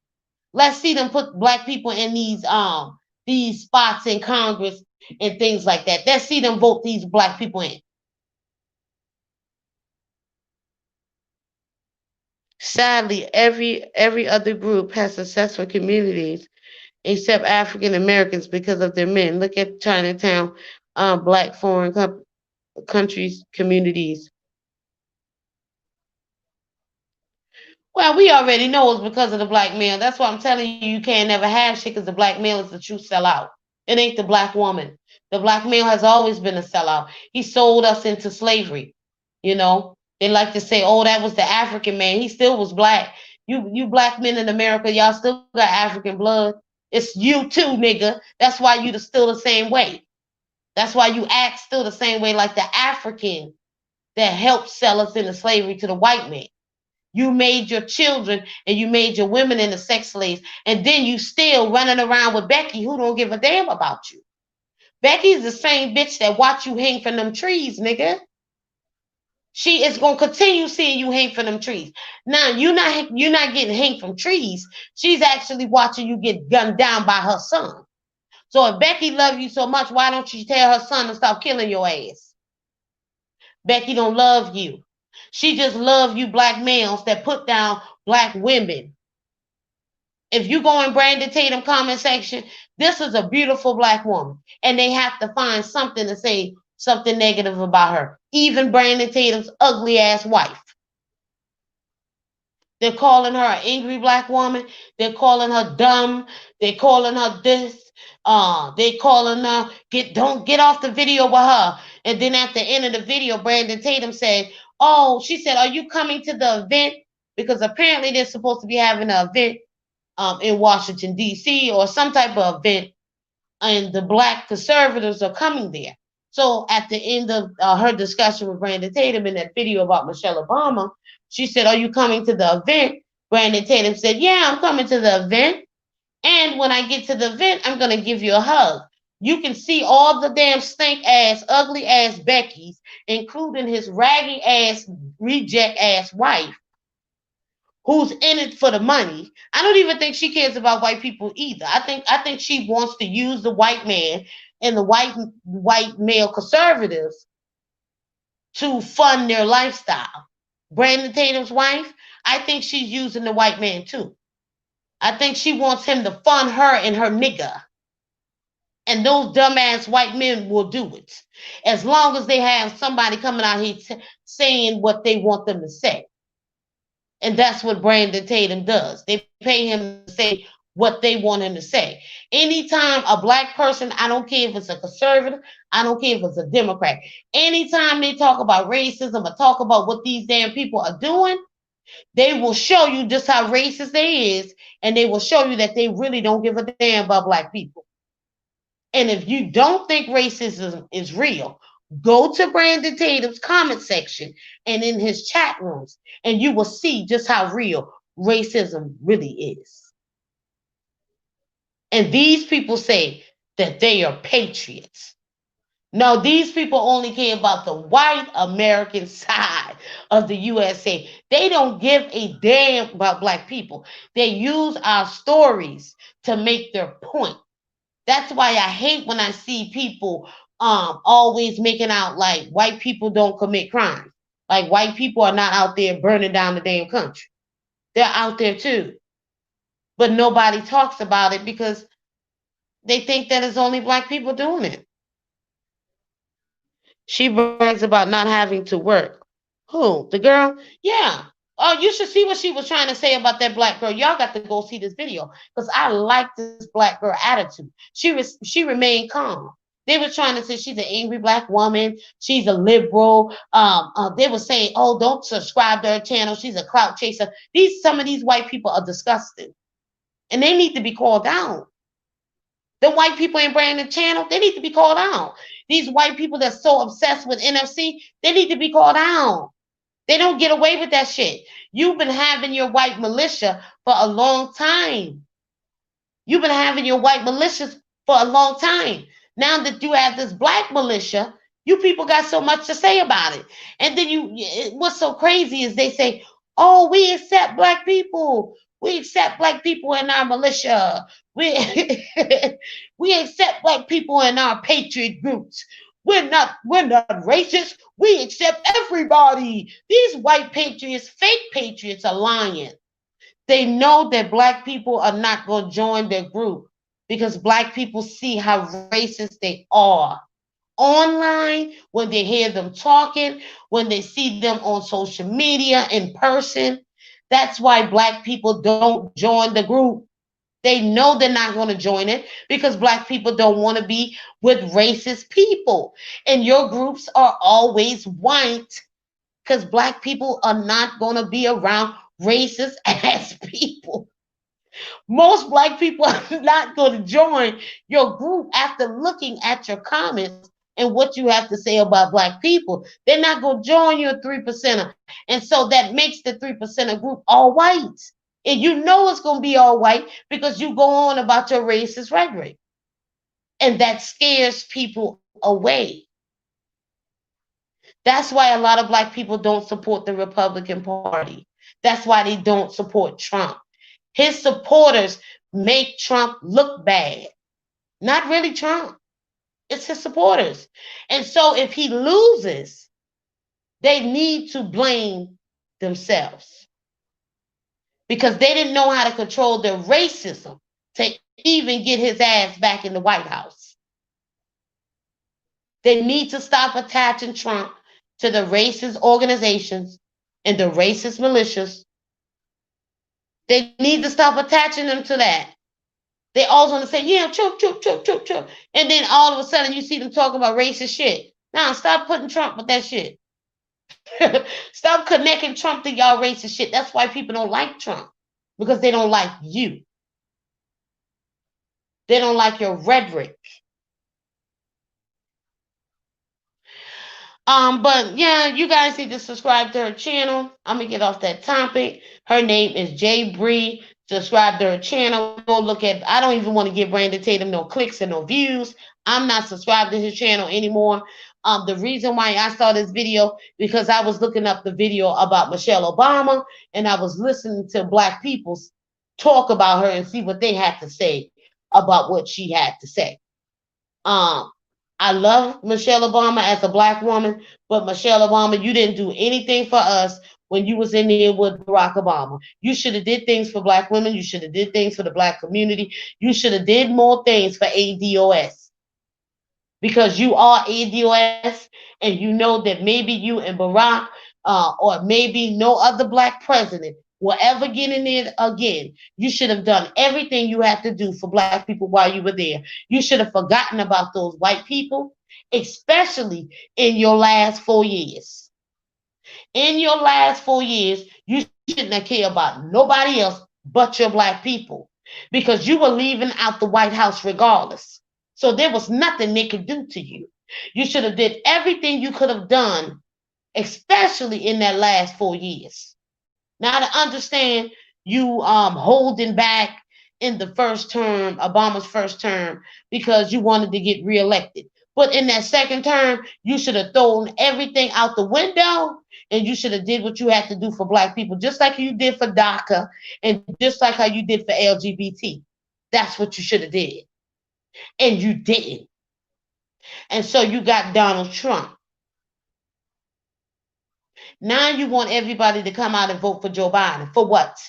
Let's see them put black people in these spots in Congress and things like that. Let's see them vote these black people in. Sadly, every other group has successful communities except African Americans because of their men. Look at Chinatown, black foreign countries communities. Well, we already know it's because of the black male. That's why I'm telling you, you can't never have shit because the black male is the true sellout. It ain't the black woman. The black male has always been a sellout. He sold us into slavery. You know, they like to say, "Oh, that was the African man. He still was black." You black men in America, y'all still got African blood. It's you too, nigga. That's why you still the same way. That's why you act still the same way like the African that helped sell us into slavery to the white man. You made your children and you made your women into sex slaves, and then you still running around with Becky who don't give a damn about you. Becky's the same bitch that watch you hang from them trees, nigga. She is gonna continue seeing you hang from them trees. Now you're not getting hang from trees. She's actually watching you get gunned down by her son. So if Becky love you so much, why don't you tell her son to stop killing your ass? Becky don't love you. She just love you black males that put down black women. If you go in Brandon Tatum comment section, this is a beautiful black woman. And they have to find something to say something negative about her. Even Brandon Tatum's ugly ass wife. They're calling her an angry black woman. They're calling her dumb. They're calling her this. They calling her don't get off the video with her. And then at the end of the video, Brandon Tatum said, "Oh," she said, "Are you coming to the event?" Because apparently they're supposed to be having an event in Washington D.C. or some type of event, and the black conservatives are coming there. So at the end of her discussion with Brandon Tatum in that video about Michelle Obama, she said, "Are you coming to the event?" Brandon Tatum said, "Yeah, I'm coming to the event. And when I get to the event, I'm going to give you a hug." You can see all the damn stink ass, ugly ass Becky's, including his raggy ass, reject ass wife, who's in it for the money. I don't even think she cares about white people either. I think she wants to use the white man and the white male conservatives to fund their lifestyle. Brandon Tatum's wife, I think she's using the white man too. I think she wants him to fund her and her nigga. And those dumbass white men will do it. As long as they have somebody coming out here saying what they want them to say. And that's what Brandon Tatum does. They pay him to say what they want him to say. Anytime a black person, I don't care if it's a conservative, I don't care if it's a Democrat, anytime they talk about racism or talk about what these damn people are doing, they will show you just how racist they is, and they will show you that they really don't give a damn about black people. And if you don't think racism is real, go to Brandon Tatum's comment section and in his chat rooms, and you will see just how real racism really is. And these people say that they are patriots. No, these people only care about the white American side of the USA. They don't give a damn about black people. They use our stories to make their point. That's why I hate when I see people always making out like white people don't commit crimes. Like white people are not out there burning down the damn country. They're out there too. But nobody talks about it because they think that it's only black people doing it. She brags about not having to work. Who? The girl? Yeah. Oh, you should see what she was trying to say about that black girl. Y'all got to go see this video because I like this black girl attitude. She remained calm. They were trying to say she's an angry black woman. She's a liberal. They were saying, "Oh, don't subscribe to her channel. She's a clout chaser." Some of these white people are disgusting, and they need to be called out. The white people in Brandon channel, they need to be called out. These white people that's so obsessed with NFC, they need to be called out. They don't get away with that shit. You've been having your white militia for a long time. You've been having your white militias for a long time. Now that you have this black militia, you people got so much to say about it. And then what's so crazy is they say, "Oh, we accept black people. We accept black people in our militia. We we accept black people in our patriot groups. We're not racist. We accept everybody." These white patriots, fake patriots, are lying. They know that black people are not going to join their group because black people see how racist they are. Online, when they hear them talking, when they see them on social media in person, that's why black people don't join the group. They know they're not going to join it because black people don't want to be with racist people. And your groups are always white because black people are not going to be around racist ass people. Most black people are not going to join your group after looking at your comments and what you have to say about black people. They're not going to join your 3%er. And so that makes the 3%er group all white. And you know it's going to be all white because you go on about your racist rhetoric. And that scares people away. That's why a lot of black people don't support the Republican Party. That's why they don't support Trump. His supporters make Trump look bad. Not really Trump. It's his supporters. And so if he loses, they need to blame themselves because they didn't know how to control their racism to even get his ass back in the White House. They need to stop attaching Trump to the racist organizations and the racist militias. They need to stop attaching them to that. They always want to say, yeah, Trump, Trump, Trump, Trump, Trump. And then all of a sudden you see them talking about racist shit. Now stop putting Trump with that shit. Stop connecting Trump to y'all racist shit. That's why people don't like Trump. Because they don't like you. They don't like your rhetoric. But yeah, you guys need to subscribe to her channel. I'm gonna get off that topic. Her name is J Bree. Subscribe to her channel. Go look at. I don't even want to give Brandon Tatum no clicks and no views. I'm not subscribed to his channel anymore. The reason why I saw this video because I was looking up the video about Michelle Obama and I was listening to black people talk about her and see what they had to say about what she had to say. Um, I love Michelle Obama as a black woman, but Michelle Obama, you didn't do anything for us when you was in there with Barack Obama. You should have did things for black women. You should have did things for the black community. You should have did more things for ADOS because you are ADOS and you know that maybe you and Barack or maybe no other black president will ever get in there again. You should have done everything you had to do for black people while you were there. You should have forgotten about those white people, especially in your last 4 years. In your last 4 years, you shouldn't have cared about nobody else but your black people because you were leaving out the White House regardless. So there was nothing they could do to you. You should have did everything you could have done, especially in that last 4 years. Now to understand you holding back in the first term, Obama's first term, because you wanted to get reelected. But in that second term, you should have thrown everything out the window and you should have did what you had to do for black people, just like you did for DACA and just like how you did for LGBT. That's what you should have did. And you didn't. And so you got Donald Trump. Now you want everybody to come out and vote for Joe Biden. For what?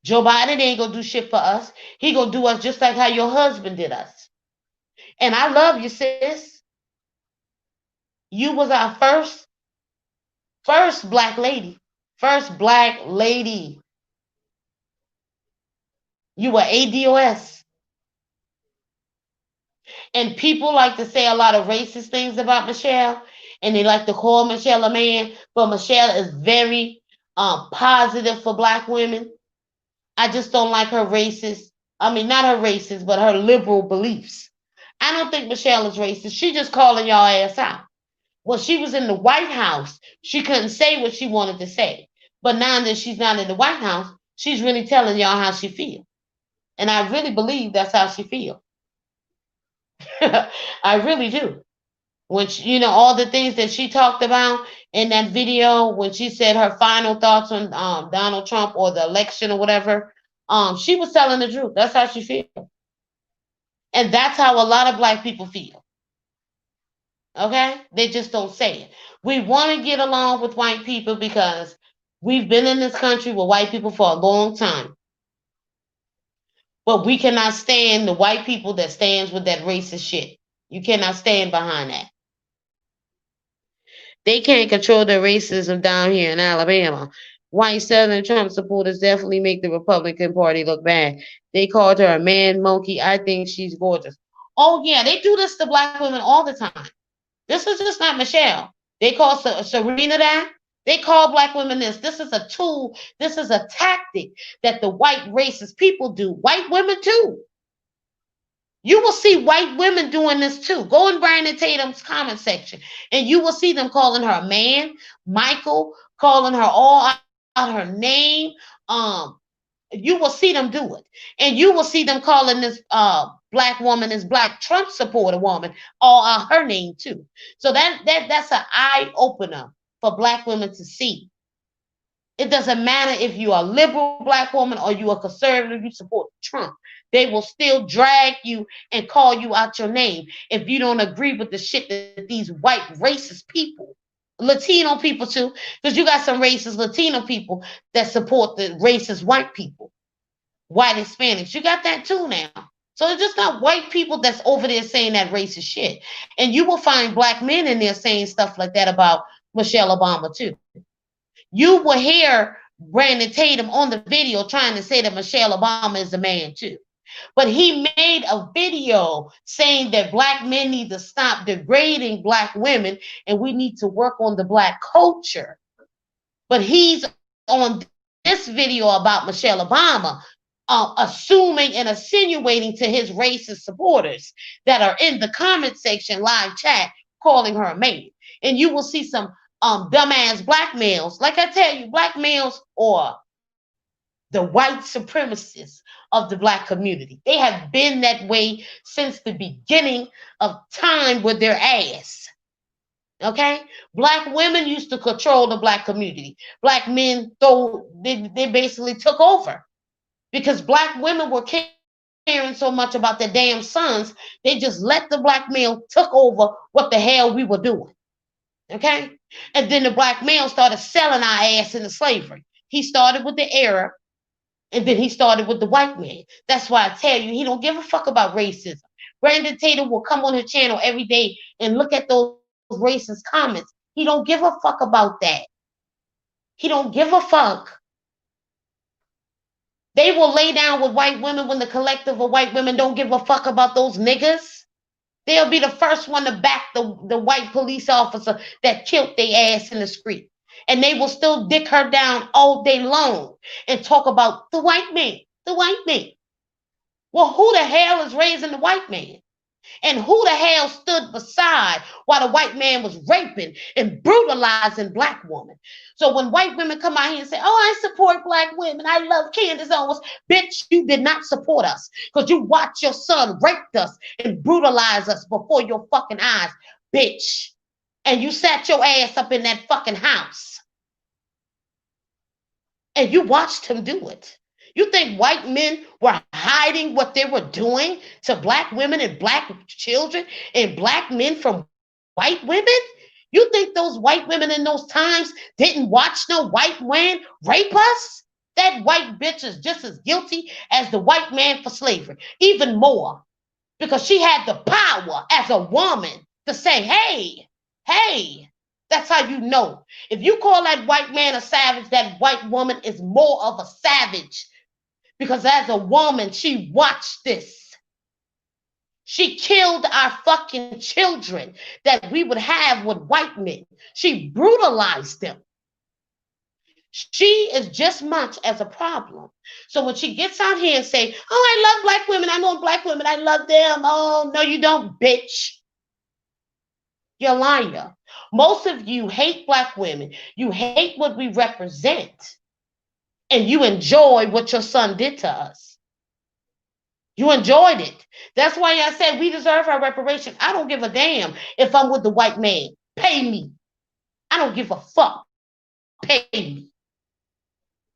Joe Biden ain't gonna do shit for us. He gonna do us just like how your husband did us. And I love you, sis. You was our first black lady. First black lady. You were ADOS. And people like to say a lot of racist things about Michelle, and they like to call Michelle a man, but Michelle is very positive for black women. I just don't like her racist. I mean, not her racist, but her liberal beliefs. I don't think Michelle is racist. She just calling y'all ass out. When she was in the White House, she couldn't say what she wanted to say. But now that she's not in the White House, she's really telling y'all how she feels. And I really believe that's how she feels. I really do. When she, all the things that she talked about in that video, when she said her final thoughts on Donald Trump or the election or whatever, she was telling the truth. That's how she feels. And that's how a lot of black people feel. Okay? They just don't say it. We want to get along with white people because we've been in this country with white people for a long time. But we cannot stand the white people that stands with that racist shit. You cannot stand behind that. They can't control the racism down here in Alabama. White Southern Trump supporters definitely make the Republican Party look bad. They called her a man monkey. I think she's gorgeous. Oh yeah, they do this to black women all the time. This is just not Michelle. They call Serena that. They call black women this. This is a tool. This is a tactic that the white racist people do. White women too. You will see white women doing this too. Go in Brandon Tatum's comment section, and you will see them calling her a man, Michael, calling her all out her name. You will see them do it, and you will see them calling this black woman, this black Trump supporter woman, all out her name too. So that's an eye opener for black women to see. It doesn't matter if you're a liberal black woman or you're a conservative, you support Trump. They will still drag you and call you out your name if you don't agree with the shit that these white racist people, Latino people too, because you got some racist Latino people that support the racist white people, white Hispanics. You got that too now. So it's just not white people that's over there saying that racist shit. And you will find black men in there saying stuff like that about Michelle Obama too. You will hear Brandon Tatum on the video trying to say that Michelle Obama is a man too. But he made a video saying that black men need to stop degrading black women and we need to work on the black culture. But he's on this video about Michelle Obama, assuming and insinuating to his racist supporters that are in the comment section live chat calling her a man. And you will see some dumbass black males. Like I tell you, black males or the white supremacists of the black community. They have been that way since the beginning of time with their ass. Okay? Black women used to control the black community. Black men, though, they basically took over because black women were caring so much about their damn sons, they just let the black male took over what the hell we were doing. Okay? And then the black male started selling our ass into slavery. He started with the Arab, and then he started with the white man. That's why I tell you, he don't give a fuck about racism. Brandon Tatum will come on his channel every day and look at those racist comments. He don't give a fuck about that. He don't give a fuck. They will lay down with white women when the collective of white women don't give a fuck about those niggas. They'll be the first one to back the white police officer that killed their ass in the street. And they will still dick her down all day long and talk about the white man, the white man. Well, who the hell is raising the white man? And who the hell stood beside while the white man was raping and brutalizing black women? So when white women come out here and say, oh, I support black women, I love Candace Owens, bitch, you did not support us because you watched your son rape us and brutalize us before your fucking eyes, bitch. And you sat your ass up in that fucking house. And you watched him do it. You think white men were hiding what they were doing to black women and black children and black men from white women? You think those white women in those times didn't watch no white man rape us? That white bitch is just as guilty as the white man for slavery, even more, because she had the power as a woman to say, hey, hey, that's how you know. If you call that white man a savage, that white woman is more of a savage. Because as a woman, she watched this. She killed our fucking children that we would have with white men. She brutalized them. She is just much as a problem. So when she gets out here and say, oh, I love black women, I know black women, I love them. Oh, no, you don't, bitch. You're a liar. Most of you hate black women. You hate what we represent. And you enjoy what your son did to us. You enjoyed it. That's why I said we deserve our reparation. I don't give a damn if I'm with the white man. Pay me. I don't give a fuck. Pay me.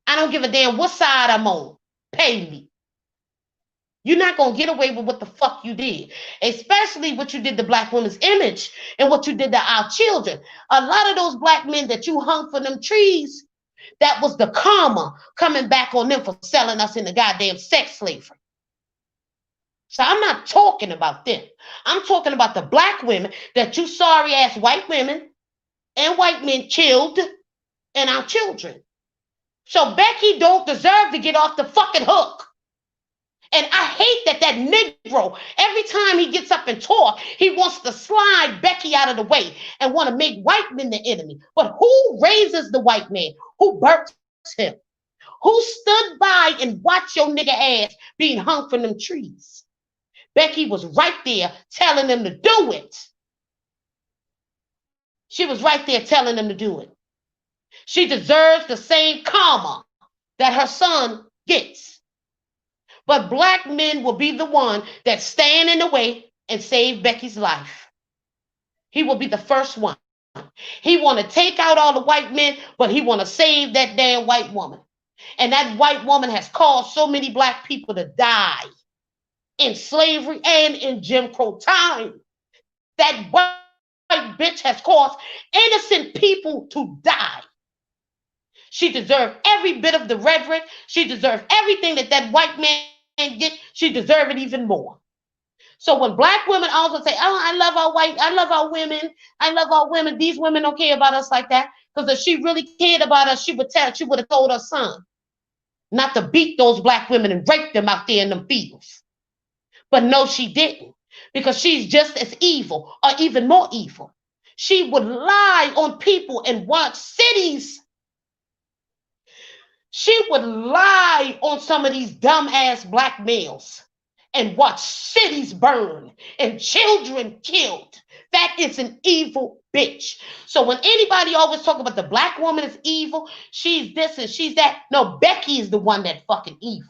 I don't give a damn what side I'm on. Pay me. You're not going to get away with what the fuck you did, especially what you did to black women's image and what you did to our children. A lot of those black men that you hung for them trees, that was the karma coming back on them for selling us into goddamn sex slavery. So I'm not talking about them. I'm talking about the black women that you sorry ass white women and white men killed and our children. So Becky don't deserve to get off the fucking hook. And I hate that Negro, every time he gets up and talk, he wants to slide Becky out of the way and want to make white men the enemy. But who raises the white man? Who births him? Who stood by and watched your nigga ass being hung from them trees? Becky was right there telling them to do it. She was right there telling them to do it. She deserves the same karma that her son gets. But black men will be the one that stand in the way and save Becky's life. He will be the first one. He want to take out all the white men, but he want to save that damn white woman. And that white woman has caused so many black people to die in slavery and in Jim Crow time. That white bitch has caused innocent people to die. She deserved every bit of the rhetoric. She deserved everything that white man get. She deserved it even more. So when black women also say, "Oh, I love our women, I love our women," these women don't care about us like that. Because if she really cared about us, she would have told her son not to beat those black women and rape them out there in them fields. But no, she didn't. Because she's just as evil or even more evil. She would lie on people and watch cities. She would lie on some of these dumbass black males and watch cities burn and children killed. That is an evil bitch. So when anybody always talk about the black woman is evil, she's this and she's that. No, Becky is the one that fucking evil.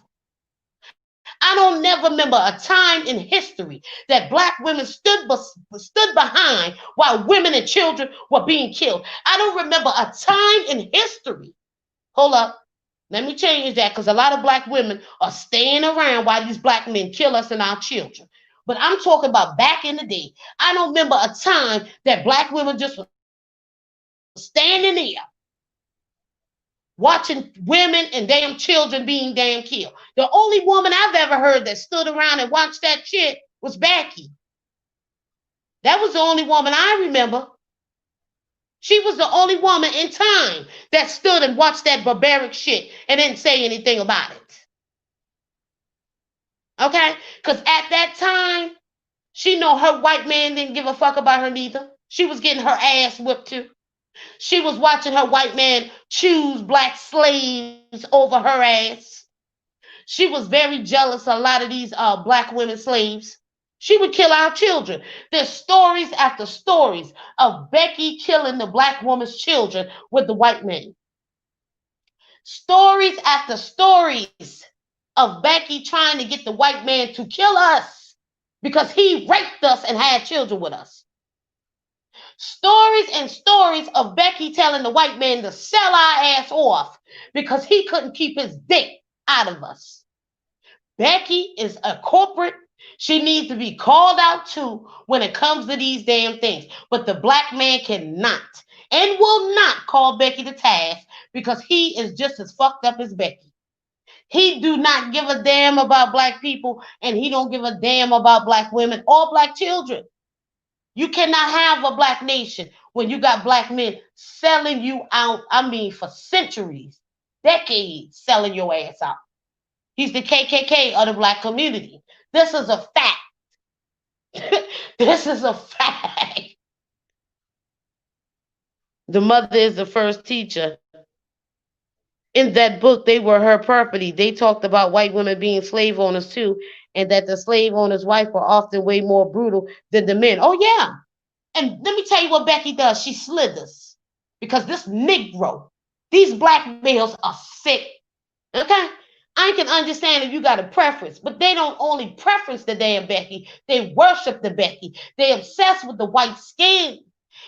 I don't never remember a time in history that black women stood behind while women and children were being killed. I don't remember a time in history. Hold up. Let me change that because a lot of black women are staying around while these black men kill us and our children. But I'm talking about back in the day. I don't remember a time that black women just were standing there watching women and damn children being damn killed. The only woman I've ever heard that stood around and watched that shit was Becky. That was the only woman I remember. She was the only woman in time that stood and watched that barbaric shit and didn't say anything about it. Okay? Because at that time, she know her white man didn't give a fuck about her neither. She was getting her ass whipped too. She was watching her white man choose black slaves over her ass. She was very jealous of a lot of these black women slaves. She would kill our children. There's stories after stories of Becky killing the black woman's children with the white men. Stories after stories of Becky trying to get the white man to kill us because he raped us and had children with us. Stories and stories of Becky telling the white man to sell our ass off because he couldn't keep his dick out of us. Becky is a corporate. She needs to be called out too when it comes to these damn things. But the black man cannot and will not call Becky to task because he is just as fucked up as Becky. He do not give a damn about black people, and he don't give a damn about black women or black children. You cannot have a black nation when you got black men selling you out, I mean, for centuries, decades, selling your ass out. He's the KKK of the black community. This is a fact. This is a fact. The mother is the first teacher. In that book, they were her property. They talked about white women being slave owners too, and that the slave owner's wife were often way more brutal than the men. Oh, yeah. And let me tell you what Becky does. She slithers. Because this Negro, these black males are sick. Okay? I can understand if you got a preference, but they don't only preference the damn Becky. They worship the Becky. They obsessed with the white skin.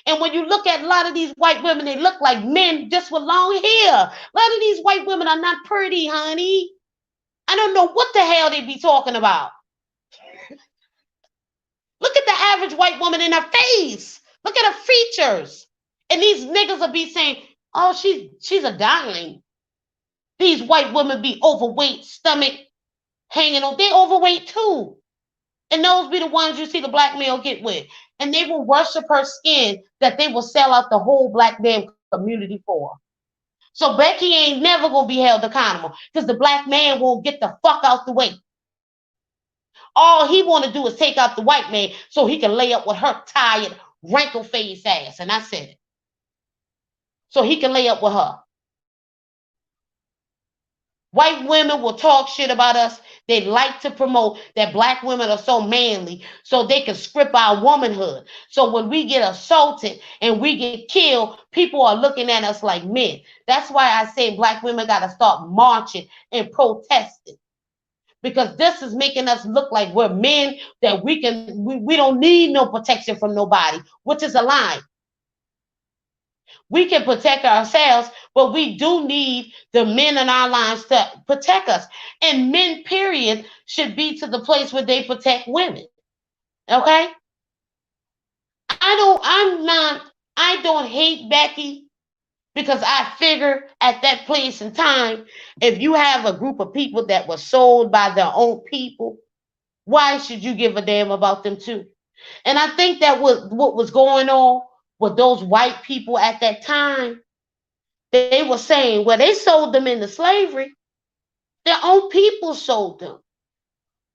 And when you look at a lot of these white women, they look like men just with long hair. A lot of these white women are not pretty, honey. I don't know what the hell they be talking about. Look at the average white woman in her face. Look at her features. And these niggas will be saying, oh, she's a dime. These white women be overweight, stomach hanging on. They overweight too. And those be the ones you see the black male get with. And they will worship her skin that they will sell out the whole black damn community for. So Becky ain't never gonna be held accountable because the black man won't get the fuck out the way. All he want to do is take out the white man so he can lay up with her tired, wrinkle face ass. And I said it. So he can lay up with her. White women will talk shit about us. They like to promote that black women are so manly so they can script our womanhood. So when we get assaulted and we get killed, people are looking at us like men. That's why I say black women got to start marching and protesting. Because this is making us look like we're men, that we don't need no protection from nobody, which is a lie. We can protect ourselves, but we do need the men in our lives to protect us. And men, period, should be to the place where they protect women. Okay? I don't hate Becky because I figure at that place and time, if you have a group of people that were sold by their own people, why should you give a damn about them too? And I think that what was going on with those white people at that time. They were saying, well, they sold them into slavery. Their own people sold them.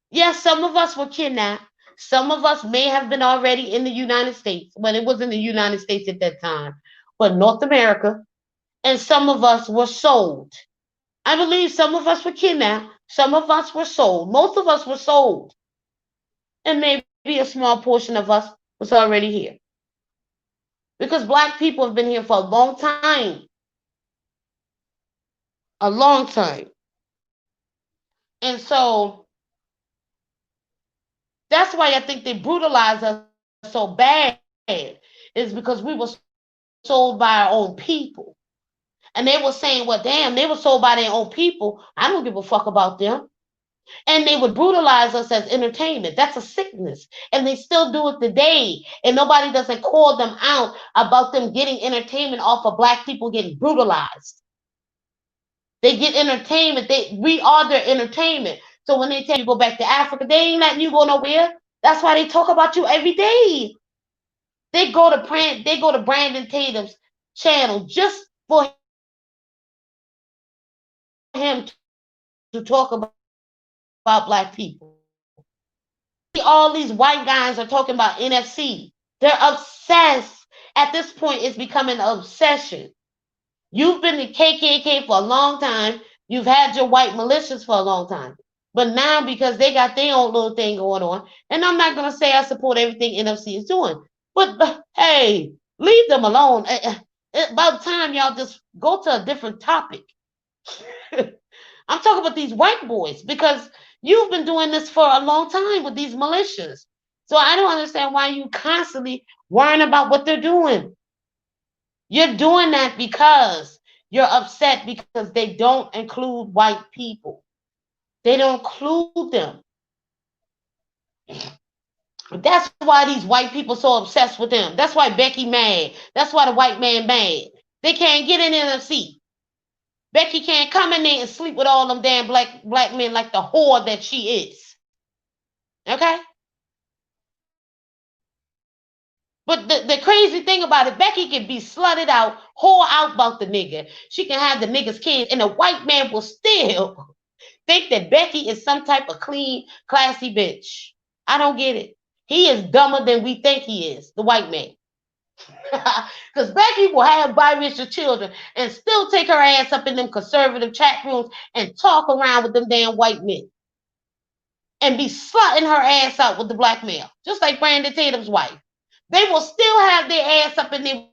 Yes, some of us were kidnapped. Some of us may have been already in the United States, but it was in the United States at that time, but North America. And some of us were sold. I believe some of us were kidnapped. Some of us were sold. Most of us were sold. And maybe a small portion of us was already here. Because black people have been here for a long time. A long time. And so that's why I think they brutalized us so bad, is because we were sold by our own people. And they were saying, well, damn, they were sold by their own people. I don't give a fuck about them. And they would brutalize us as entertainment. That's a sickness. And they still do it today. And nobody doesn't call them out about them getting entertainment off of black people getting brutalized. They get entertainment. We are their entertainment. So when they tell you go back to Africa, they ain't letting you go nowhere. That's why they talk about you every day. They go to Brandon Tatum's channel just for him to talk about black people. All these white guys are talking about NFC. They're obsessed. At this point, it's becoming an obsession. You've been the KKK for a long time. You've had your white militias for a long time. But now, because they got their own little thing going on, and I'm not going to say I support everything NFC is doing, but hey, leave them alone. About time y'all just go to a different topic. I'm talking about these white boys because you've been doing this for a long time with these militias. So I don't understand why you constantly worrying about what they're doing. You're doing that because you're upset because they don't include white people. They don't include them. That's why these white people so obsessed with them. That's why Becky mad. That's why the white man mad. They can't get in NFC. Becky can't come in there and sleep with all them damn black men like the whore that she is. Okay? But the crazy thing about it, Becky can be slutted out, whore out about the nigga. She can have the nigga's kids, and the white man will still think that Becky is some type of clean, classy bitch. I don't get it. He is dumber than we think he is, the white man. Because Becky will have biracial children and still take her ass up in them conservative chat rooms and talk around with them damn white men. And be slutting her ass out with the black male. Just like Brandon Tatum's wife. They will still have their ass up in there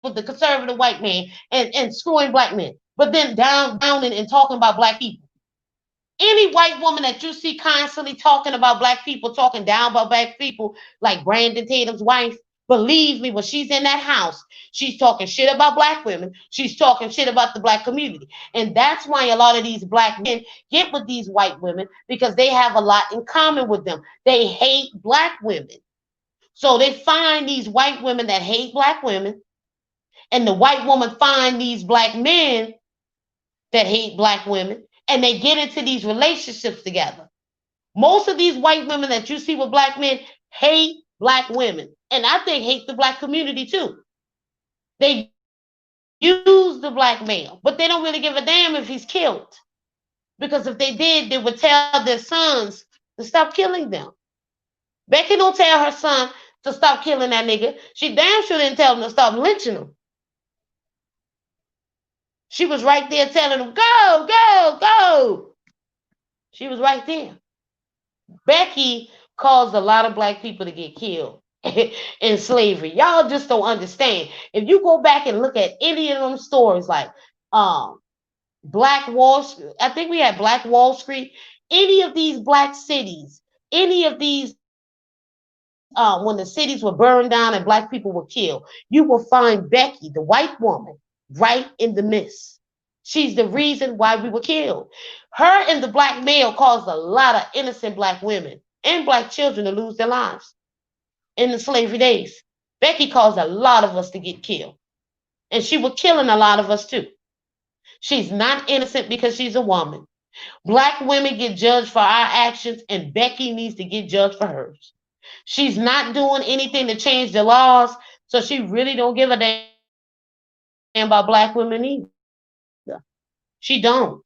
with the conservative white man and screwing black men. But then down and talking about black people. Any white woman that you see constantly talking about black people, talking down about black people, like Brandon Tatum's wife, believe me, when she's in that house, she's talking shit about black women. She's talking shit about the black community. And that's why a lot of these black men get with these white women, because they have a lot in common with them. They hate black women. So they find these white women that hate black women, and the white woman find these black men that hate black women, and they get into these relationships together. Most of these white women that you see with black men hate black women, and I think hate the black community too. They use the black male, but they don't really give a damn if he's killed. Because if they did, they would tell their sons to stop killing them. Becky don't tell her son to stop killing that nigga. She damn sure didn't tell him to stop lynching him. She was right there telling him, go, go, go. She was right there. Becky caused a lot of black people to get killed in slavery. Y'all just don't understand. If you go back and look at any of them stories, like Black Wall Street, I think we had Black Wall Street, any of these black cities, any of these, when the cities were burned down and black people were killed, you will find Becky, the white woman, right in the midst. She's the reason why we were killed. Her and the black male caused a lot of innocent black women and black children to lose their lives in the slavery days. Becky caused a lot of us to get killed. And she was killing a lot of us too. She's not innocent because she's a woman. Black women get judged for our actions, and Becky needs to get judged for hers. She's not doing anything to change the laws, so she really don't give a damn about black women either. She don't.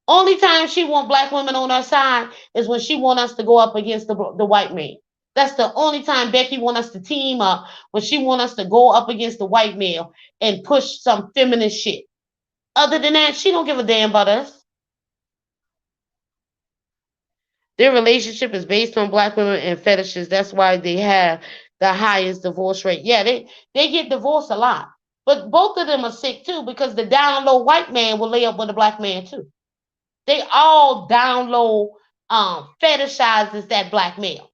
Only time she want black women on her side is when she want us to go up against the white man. That's the only time Becky want us to team up, when she want us to go up against the white male and push some feminist shit. Other than that, she don't give a damn about us. Their relationship is based on black women and fetishes. That's why they have the highest divorce rate. Yeah, they get divorced a lot. But both of them are sick too, because the down low white man will lay up with a black man too. They all down low fetishizes that black male.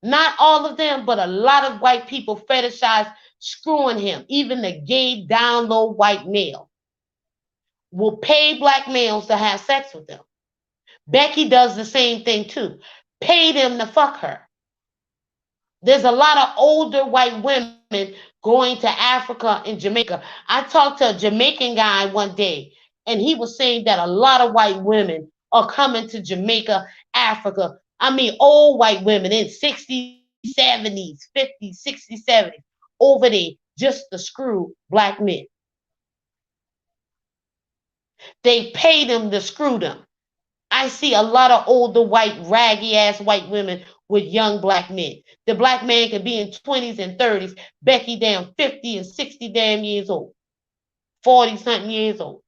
Not all of them, but a lot of white people fetishize screwing him. Even the gay down low white male will pay black males to have sex with them. Becky does the same thing too. Pay them to fuck her. There's a lot of older white women going to Africa and Jamaica. I talked to a Jamaican guy one day, and he was saying that a lot of white women are coming to Jamaica, Africa. I mean, old white women in 60s, 70s, 50s, 60s, 70s, over there just to screw black men. They pay them to screw them. I see a lot of older white, raggy ass white women with young black men. The black man could be in 20s and 30s. Becky damn 50 and 60 damn years old. 40 something years old.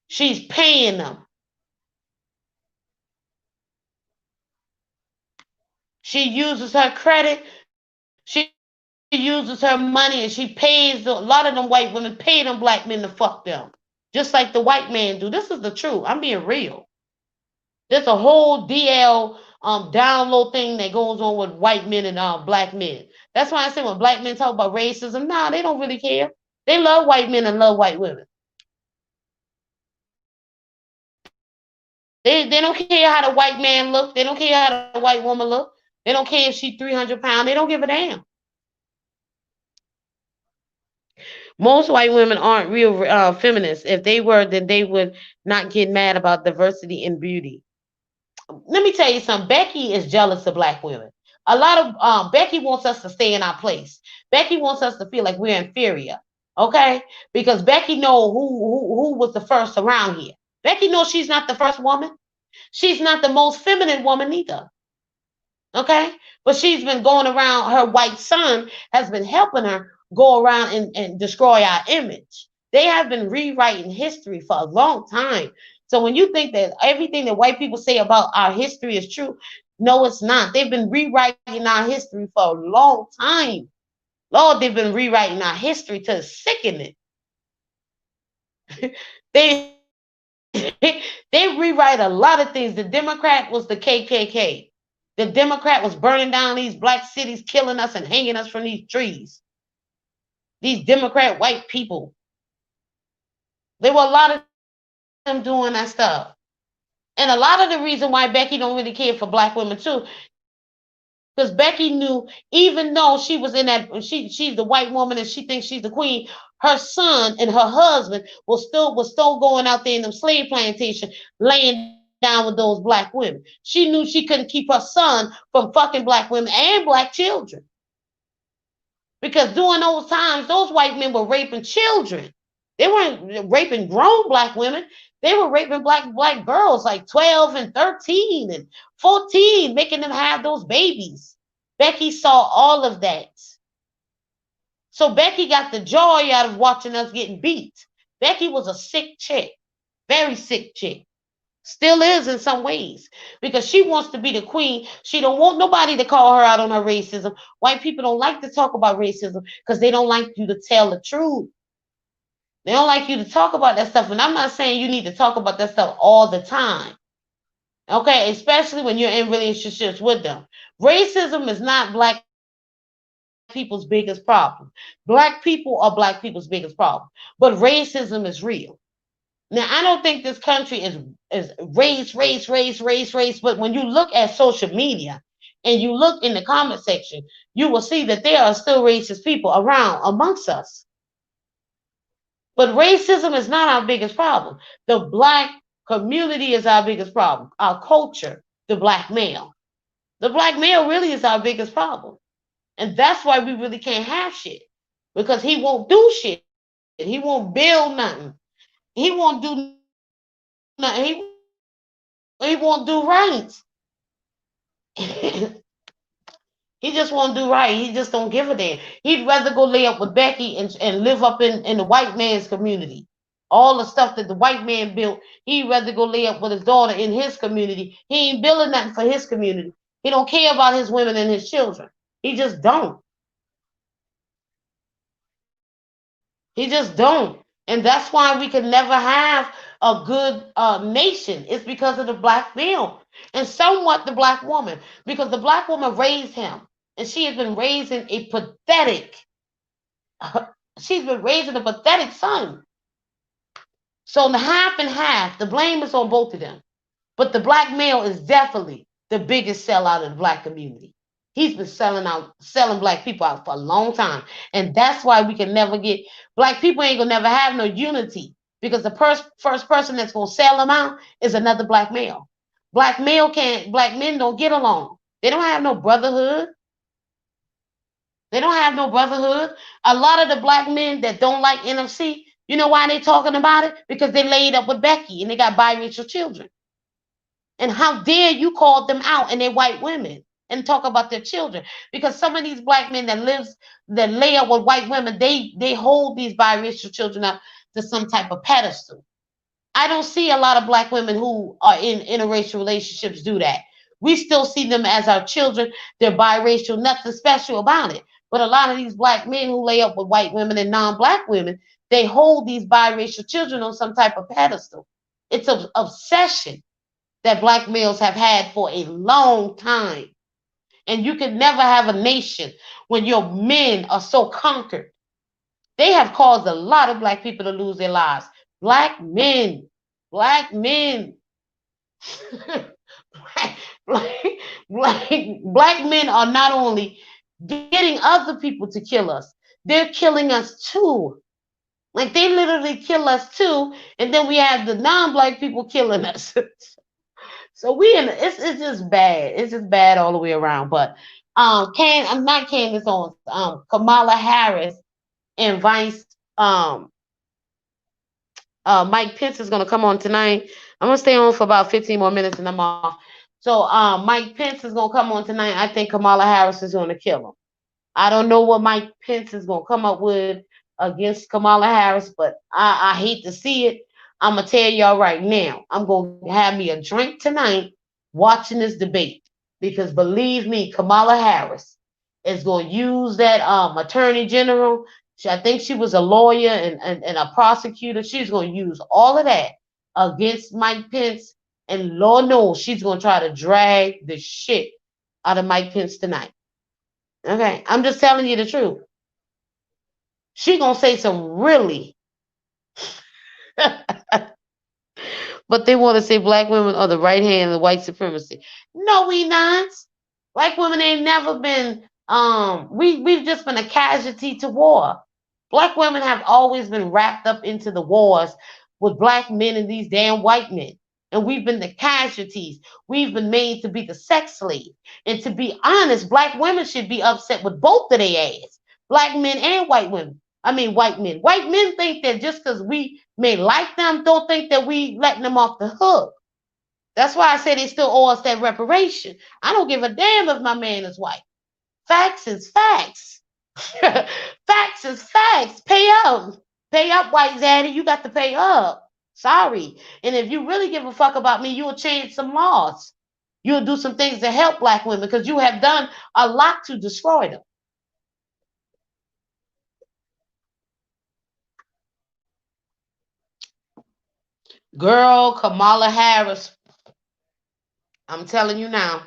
She's paying them. She uses her credit. She uses her money, and she pays a lot of them white women, pay them black men to fuck them. Just like the white man do. This is the truth. I'm being real. There's a whole DL download thing that goes on with white men and black men. That's why I say when black men talk about racism, nah, they don't really care. They love white men and love white women. They don't care how the white man look. They don't care how the white woman look. They don't care if she's 300 pounds. They don't give a damn. Most white women aren't real feminists. If they were, then they would not get mad about diversity and beauty. Let me tell you something. Becky is jealous of black women. A lot of Becky wants us to stay in our place. Becky wants us to feel like we're inferior. Okay? Because Becky knows who was the first around here. Becky knows she's not the first woman. She's not the most feminine woman either. Okay? But she's been going around, her white son has been helping her go around and destroy our image. They have been rewriting history for a long time. So when you think that everything that white people say about our history is true, no, it's not. They've been rewriting our history for a long time. Lord, they've been rewriting our history to sicken it. they rewrite a lot of things. The Democrat was the KKK. The Democrat was burning down these black cities, killing us and hanging us from these trees. These Democrat white people. There were a lot of them doing that stuff. And a lot of the reason why Becky don't really care for black women too, because Becky knew, even though she was in that, she's the white woman and she thinks she's the queen, her son and her husband was still going out there in them slave plantation, laying down with those black women. She knew she couldn't keep her son from fucking black women and black children. Because during those times, those white men were raping children. They weren't raping grown black women. They were raping black girls like 12 and 13 and 14, making them have those babies. Becky saw all of that. So Becky got the joy out of watching us getting beat. Becky was a sick chick, very sick chick. Still is in some ways because she wants to be the queen. She don't want nobody to call her out on her racism. White people don't like to talk about racism because they don't like you to tell the truth. They don't like you to talk about that stuff. And I'm not saying you need to talk about that stuff all the time. Okay, especially when you're in relationships with them. Racism is not black people's biggest problem. Black people are black people's biggest problem. But racism is real. Now, I don't think this country is race. But when you look at social media and you look in the comment section, you will see that there are still racist people around amongst us. But racism is not our biggest problem. The black community is our biggest problem. Our culture, the black male. The black male really is our biggest problem. And that's why we really can't have shit. Because he won't do shit. He won't build nothing. He won't do nothing. He won't do right. He just won't do right. He just don't give a damn. He'd rather go lay up with Becky and live up in the white man's community. All the stuff that the white man built, he'd rather go lay up with his daughter in his community. He ain't building nothing for his community. He don't care about his women and his children. He just don't. He just don't. And that's why we can never have a good nation. It's because of the black male and somewhat the black woman. Because the black woman raised him. And she has been raising a pathetic, she's been raising a pathetic son. So the half and half, the blame is on both of them. But the black male is definitely the biggest sellout of the black community. He's been selling black people out for a long time. And that's why we can never get, black people ain't gonna never have no unity because the first person that's gonna sell them out is another black male. Black men don't get along. They don't have no brotherhood. They don't have no brotherhood. A lot of the black men that don't like NFC, you know why they talking about it? Because they laid up with Becky and they got biracial children. And how dare you call them out and they're white women and talk about their children? Because some of these black men that lay up with white women, they hold these biracial children up to some type of pedestal. I don't see a lot of black women who are in interracial relationships do that. We still see them as our children. They're biracial, nothing special about it. But a lot of these black men who lay up with white women and non-black women, they hold these biracial children on some type of pedestal. It's an obsession that black males have had for a long time. And you can never have a nation when your men are so conquered. They have caused a lot of black people to lose their lives. Black men, black men. black men are not only getting other people to kill us, they're killing us too. Like they literally kill us too, and then we have the non-black people killing us. So it's just bad. It's just bad all the way around. But I'm not Candace Owens. Kamala Harris and Vice Mike Pence is gonna come on tonight. I'm gonna stay on for about 15 more minutes and I'm off. So Mike Pence is gonna come on tonight. I think Kamala Harris is gonna kill him. I don't know what Mike Pence is gonna come up with against Kamala Harris, but I hate to see it. I'm gonna tell y'all right now. I'm gonna have me a drink tonight watching this debate because believe me, Kamala Harris is gonna use that attorney general. I think she was a lawyer and a prosecutor. She's gonna use all of that against Mike Pence, and Lord knows she's gonna try to drag the shit out of Mike Pence tonight. Okay, I'm just telling you the truth. She gonna say some really but they want to say black women are the right hand of white supremacy. No, we not. Black women ain't never been we've just been a casualty to war. Black women have always been wrapped up into the wars with black men and these damn white men. And we've been the casualties. We've been made to be the sex slave. And to be honest, black women should be upset with both of their ass. Black men and white women. I mean, white men. White men think that just because we may like them, don't think that we letting them off the hook. That's why I say they still owe us that reparation. I don't give a damn if my man is white. Facts is facts. Facts is facts. Pay up. Pay up, white daddy. You got to pay up. Sorry. And if you really give a fuck about me, you will change some laws. You'll do some things to help black women because you have done a lot to destroy them. Girl, Kamala Harris, I'm telling you now,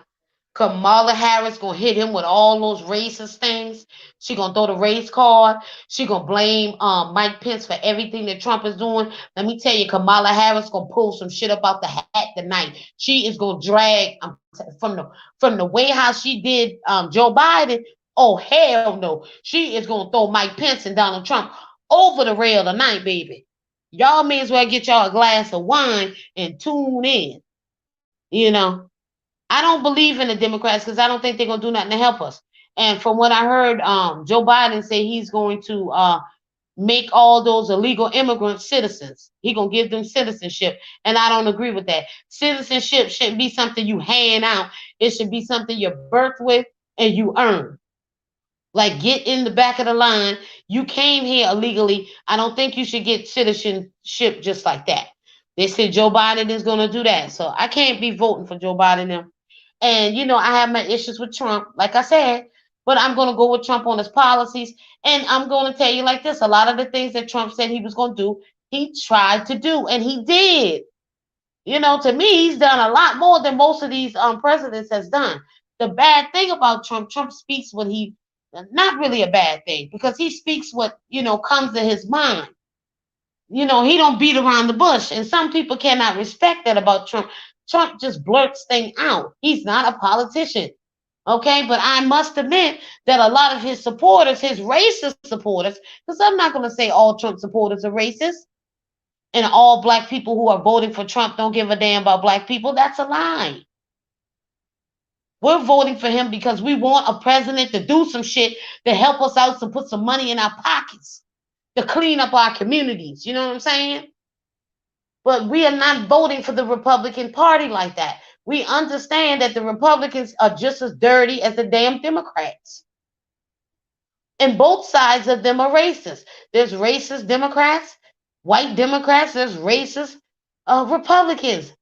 Kamala Harris gonna hit him with all those racist things. She gonna throw the race card. She gonna blame Mike Pence for everything that Trump is doing. Let me tell you, Kamala Harris gonna pull some shit up out the hat tonight. She is gonna drag from the way how she did Joe Biden. Oh hell no, she is gonna throw Mike Pence and Donald Trump over the rail tonight, baby. Y'all may as well get y'all a glass of wine and tune in. You know, I don't believe in the Democrats because I don't think they're gonna do nothing to help us. And from what I heard, Joe Biden say he's going to make all those illegal immigrants citizens. He gonna give them citizenship, and I don't agree with that. Citizenship shouldn't be something you hand out. It should be something you're birthed with and you earn. Like get in the back of the line. You came here illegally. I don't think you should get citizenship just like that. They said Joe Biden is gonna do that, so I can't be voting for Joe Biden now. And I have my issues with Trump, like I said, but I'm going to go with Trump on his policies. And I'm going to tell you like this: a lot of the things that Trump said he was going to do, he tried to do, and he did. To me, he's done a lot more than most of these presidents has done. The bad thing about Trump, Trump speaks what he, not really a bad thing, because he speaks what comes to his mind. He don't beat around the bush, and some people cannot respect that about Trump. Trump just blurts things out. He's not a politician. Okay, but I must admit that a lot of his supporters, his racist supporters, because I'm not going to say all Trump supporters are racist and all black people who are voting for Trump don't give a damn about black people. That's a lie. We're voting for him because we want a president to do some shit to help us out, to put some money in our pockets, to clean up our communities. You know what I'm saying? But we are not voting for the Republican Party like that. We understand that the Republicans are just as dirty as the damn Democrats. And both sides of them are racist. There's racist Democrats, white Democrats, there's racist Republicans.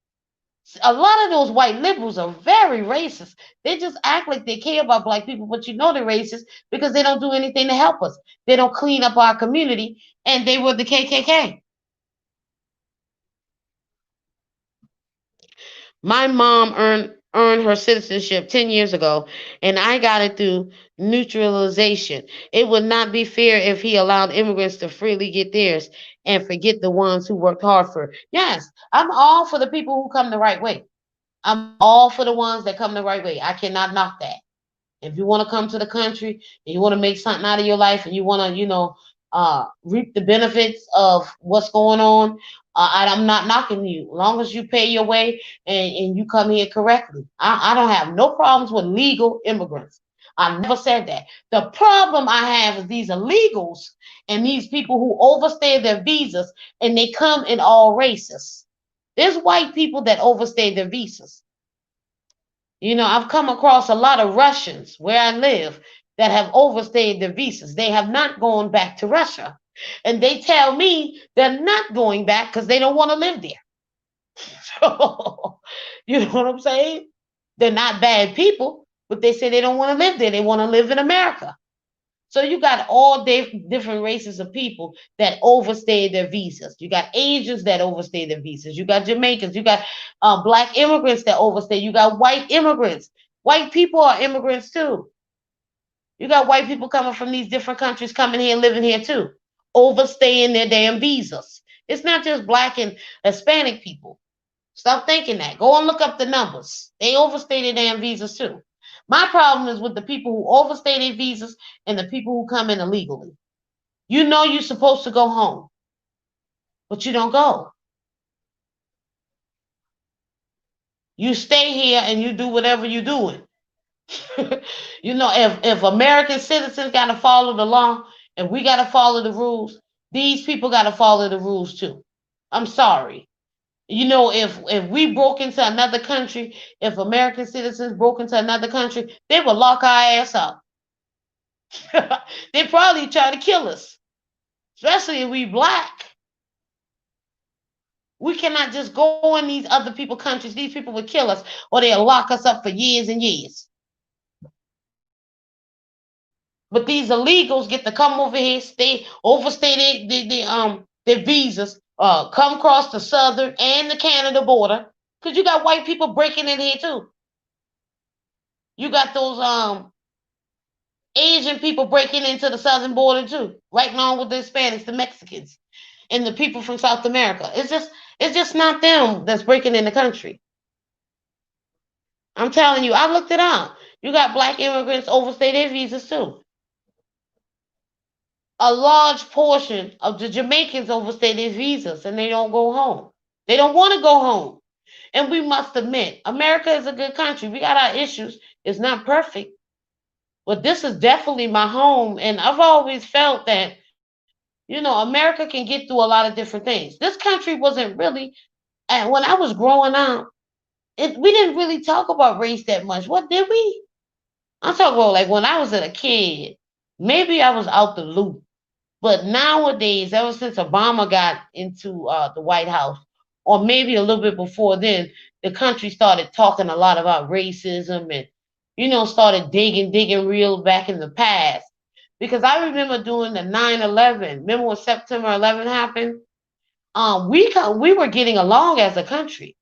A lot of those white liberals are very racist. They just act like they care about black people, but they're racist because they don't do anything to help us. They don't clean up our community, and they were the KKK. My mom earned her citizenship 10 years ago, and I got it through neutralization. It would not be fair if he allowed immigrants to freely get theirs and forget the ones who worked hard for it. Yes, I'm all for the people who come the right way. I'm all for the ones that come the right way. I cannot knock that. If you want to come to the country and you want to make something out of your life and you want to, reap the benefits of what's going on, I'm not knocking you. As long as you pay your way and you come here correctly, I don't have no problems with legal immigrants. I never said that. The problem I have is these illegals and these people who overstay their visas and they come in all races. There's white people that overstay their visas. I've come across a lot of Russians where I live that have overstayed their visas. They have not gone back to Russia. And they tell me they're not going back because they don't want to live there. So, you know what I'm saying? They're not bad people, but they say they don't want to live there. They want to live in America. So you got all different races of people that overstay their visas. You got Asians that overstay their visas. You got Jamaicans. You got black immigrants that overstay. You got white immigrants. White people are immigrants too. You got white people coming from these different countries coming here, living here too, overstaying their damn visas. It's not just black and Hispanic people. Stop thinking that. Go and look up the numbers. They overstay their damn visas too. My problem is with the people who overstay their visas and the people who come in illegally. You're supposed to go home, but you don't go. You stay here and you do whatever you're doing. If American citizens got to follow the law and we got to follow the rules, these people got to follow the rules too. I'm sorry. If we broke into another country, if American citizens broke into another country, they would lock our ass up. They probably try to kill us, especially if we black. We cannot just go in these other people countries. These people would kill us, or they'll lock us up for years and years. But these illegals get to come over here, overstay their visas, come across the southern and the Canada border, because you got white people breaking in here too. You got those Asian people breaking into the southern border too, right along with the Hispanics, the Mexicans, and the people from South America. It's just not them that's breaking in the country. I'm telling you, I looked it up. You got black immigrants overstay their visas too. A large portion of the Jamaicans overstay their visas and they don't go home. They don't want to go home. And we must admit, America is a good country. We got our issues. It's not perfect. But this is definitely my home. And I've always felt that, America can get through a lot of different things. This country wasn't really, and when I was growing up, we didn't really talk about race that much. What did we? I'm talking about like when I was a kid, maybe I was out the loop. But nowadays, ever since Obama got into the White House, or maybe a little bit before then, the country started talking a lot about racism and, started digging real back in the past. Because I remember doing the 9/11. Remember when September 11th happened? We were getting along as a country.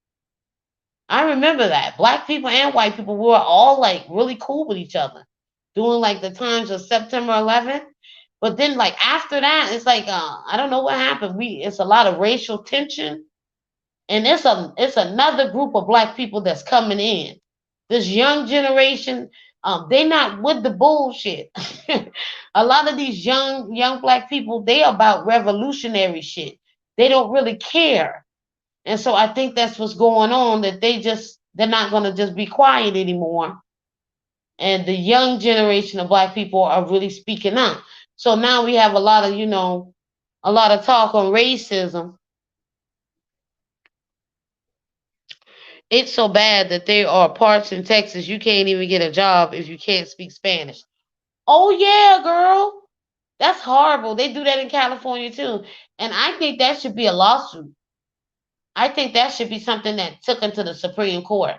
I remember that. Black people and white people were all like really cool with each other during like the times of September 11th. But then like after that, it's like I don't know what happened. It's a lot of racial tension, and it's another group of black people that's coming in. This young generation, they not with the bullshit. A lot of these young black people, they about revolutionary shit. They don't really care. And so I think that's what's going on, that they're not gonna just be quiet anymore. And the young generation of black people are really speaking up. So now we have a lot of talk on racism. It's so bad that there are parts in Texas you can't even get a job if you can't speak Spanish. Oh yeah, girl. That's horrible. They do that in California too. And I think that should be a lawsuit. I think that should be something that took into the Supreme Court.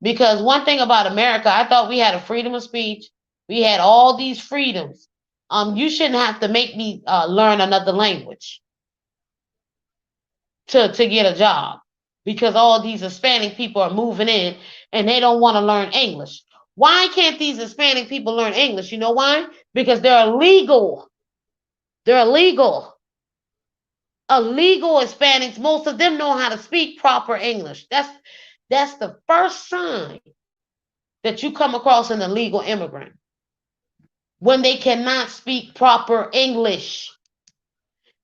Because one thing about America, I thought we had a freedom of speech. We had all these freedoms. You shouldn't have to make me learn another language to get a job, because all these Hispanic people are moving in and they don't want to learn English. Why can't these Hispanic people learn English? You know why? Because they're illegal. They're illegal. Illegal Hispanics, most of them know how to speak proper English. That's the first sign that you come across an illegal immigrant, when they cannot speak proper English.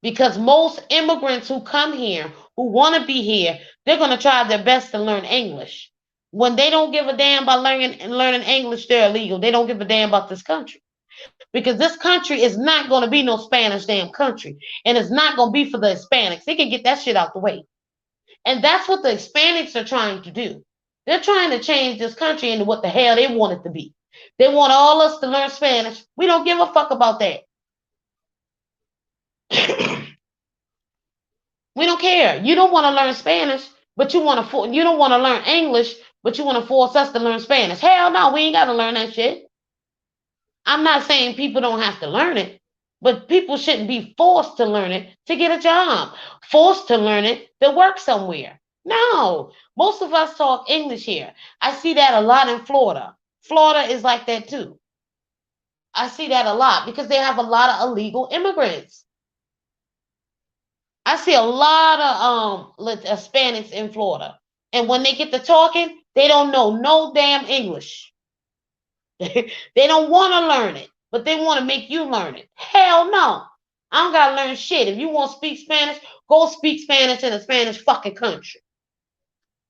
Because most immigrants who come here, who want to be here, they're going to try their best to learn English. When they don't give a damn about learning English, they're illegal. They don't give a damn about this country. Because this country is not going to be no Spanish damn country. And it's not going to be for the Hispanics. They can get that shit out the way. And that's what the Hispanics are trying to do. They're trying to change this country into what the hell they want it to be. They want all us to learn Spanish. We don't give a fuck about that. We don't care. You don't want to learn Spanish, but you don't want to learn English, but you want to force us to learn Spanish. Hell no, we ain't got to learn that shit. I'm not saying people don't have to learn it, but people shouldn't be forced to learn it to get a job, forced to learn it to work somewhere. No, most of us talk English here. I see that a lot in Florida. Florida is like that too. I see that a lot because they have a lot of illegal immigrants. I see a lot of Hispanics in Florida, and when they get to talking, they don't know no damn English. They don't want to learn it, but they want to make you learn it. Hell no. I don't got to learn shit. If you want to speak Spanish, go speak Spanish in a Spanish fucking country.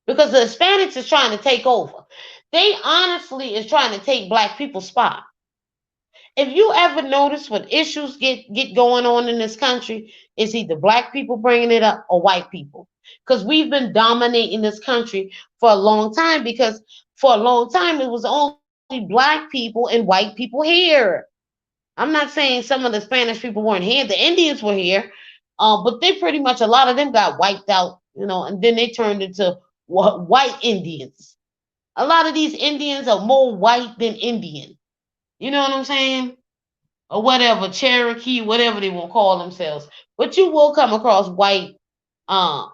Because the Hispanics is trying to take over. They honestly is trying to take black people's spot. If you ever notice what issues get going on in this country, it's either black people bringing it up or white people. Because we've been dominating this country for a long time. Because for a long time it was only black people and white people here. I'm not saying some of the Spanish people weren't here. The Indians were here, but they pretty much a lot of them got wiped out, and then they turned into white Indians. A lot of these Indians are more white than Indian. You know what I'm saying? Or whatever, Cherokee, whatever they will call themselves. But you will come across white, uh,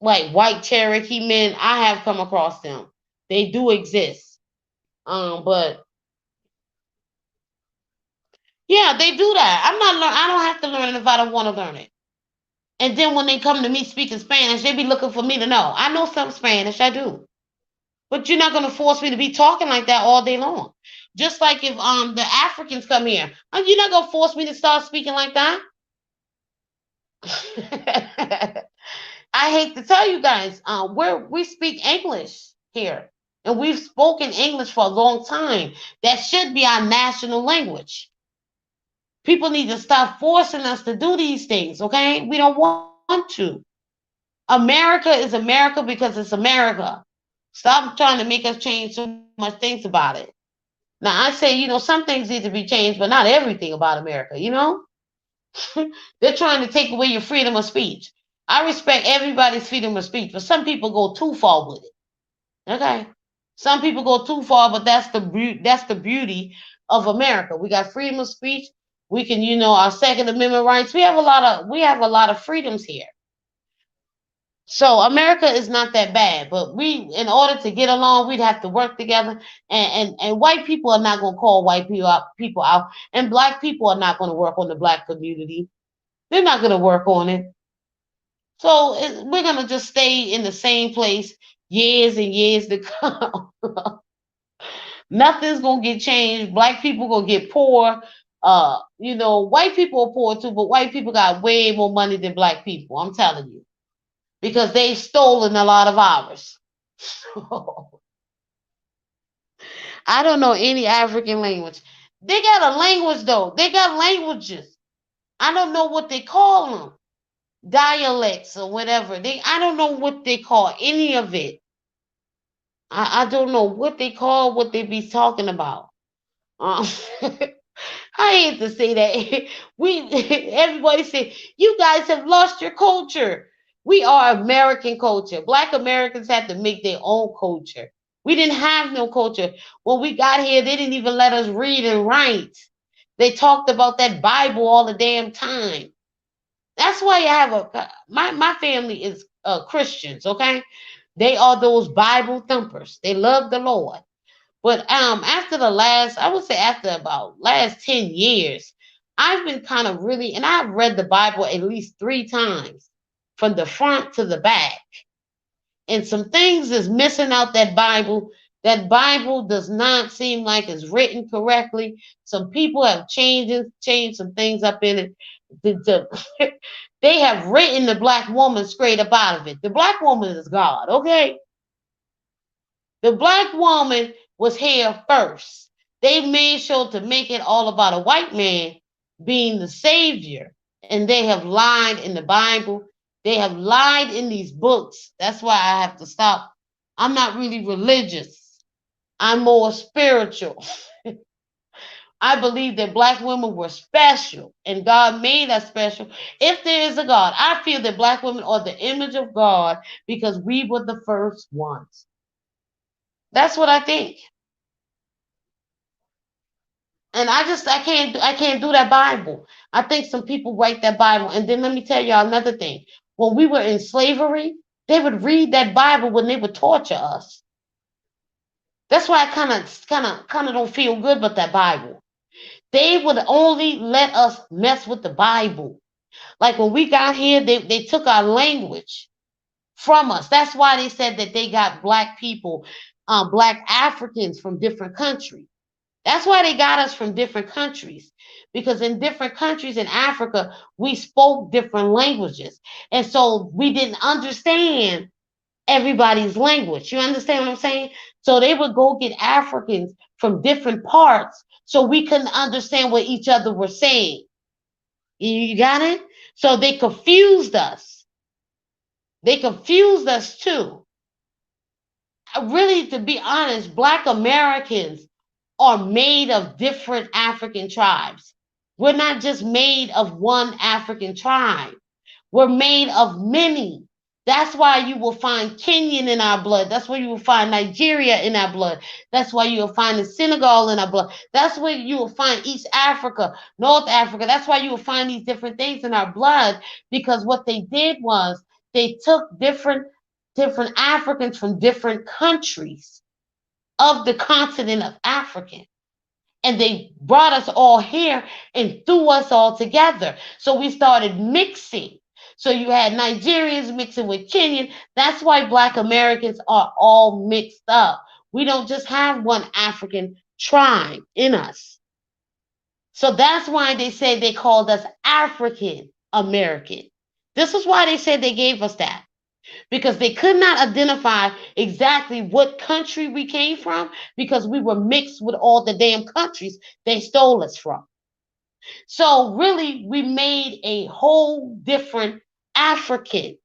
like white Cherokee men. I have come across them. They do exist. But yeah, they do that. I don't have to learn it if I don't want to learn it. And then when they come to me speaking Spanish, they be looking for me to know. I know some Spanish, I do. But you're not gonna force me to be talking like that all day long. Just like if the Africans come here, you're not gonna force me to start speaking like that. I hate to tell you guys, we speak English here, and we've spoken English for a long time. That should be our national language. People need to stop forcing us to do these things, okay? We don't want to. America is America because it's America. Stop trying to make us change so much things about it. Now, I say, some things need to be changed, but not everything about America. They're trying to take away your freedom of speech. I respect everybody's freedom of speech, but some people go too far with it. Okay? Some people go too far, but that's the beauty of America. We got freedom of speech. We can, our Second Amendment rights. We have a lot of freedoms here. So America is not that bad, but in order to get along, we'd have to work together. And white people are not going to call white people out, and black people are not going to work on the black community. They're not going to work on it. So we're going to just stay in the same place years and years to come. Nothing's going to get changed. Black people going to get poor. White people are poor too, but white people got way more money than black people. I'm telling you. Because they've stolen a lot of ours. I don't know any African language. They got a language though. They got languages. I don't know what they call them. Dialects or whatever. I don't know what they call any of it. I don't know what they call what they be talking about. Um, I hate to say that. Everybody say you guys have lost your culture. We are American culture. Black Americans had to make their own culture. We didn't have no culture. When we got here, they didn't even let us read and write. They talked about that Bible all the damn time. That's why I have my family is Christians, okay? They are those Bible thumpers. They love the Lord. But after I would say after about last 10 years, I've been kind of really, and I've read the Bible at least 3 times from the front to the back. And some things is missing out that Bible. That Bible does not seem like it's written correctly. Some people have changed some things up in it. They have written the black woman straight up out of it. The black woman is God, okay? The black woman was here first. They made sure to make it all about a white man being the savior. And they have lied in the Bible. They have lied in these books. That's why I have to stop. I'm not really religious. I'm more spiritual. I believe that black women were special and God made us special. If there is a God, I feel that black women are the image of God because we were the first ones. That's what I think. And I can't do that Bible. I think some people write that Bible. And then let me tell y'all another thing. When we were in slavery, they would read that Bible when they would torture us. That's why I kind of don't feel good about that Bible. They would only let us mess with the Bible. Like when we got here, they took our language from us. That's why they said that they got black people, black Africans from different countries. That's why they got us from different countries. Because in different countries in Africa, we spoke different languages. And so we didn't understand everybody's language. You understand what I'm saying? So they would go get Africans from different parts so we couldn't understand what each other were saying. You got it? So they confused us. They confused us too. Really, to be honest, Black Americans are made of different African tribes. We're not just made of one African tribe. We're made of many. That's why you will find Kenyan in our blood. That's why you will find Nigeria in our blood. That's why you will find the Senegal in our blood. That's where you will find East Africa, North Africa. That's why you will find these different things in our blood, because what they did was they took different Africans from different countries of the continent of Africa, and they brought us all here and threw us all together. So we started mixing. So you had Nigerians mixing with Kenyan. That's why Black Americans are all mixed up. We don't just have one African tribe in us. So that's why they say they called us African American. This is why they said they gave us that, because they could not identify exactly what country we came from, because we were mixed with all the damn countries they stole us from. So really, we made a whole different African.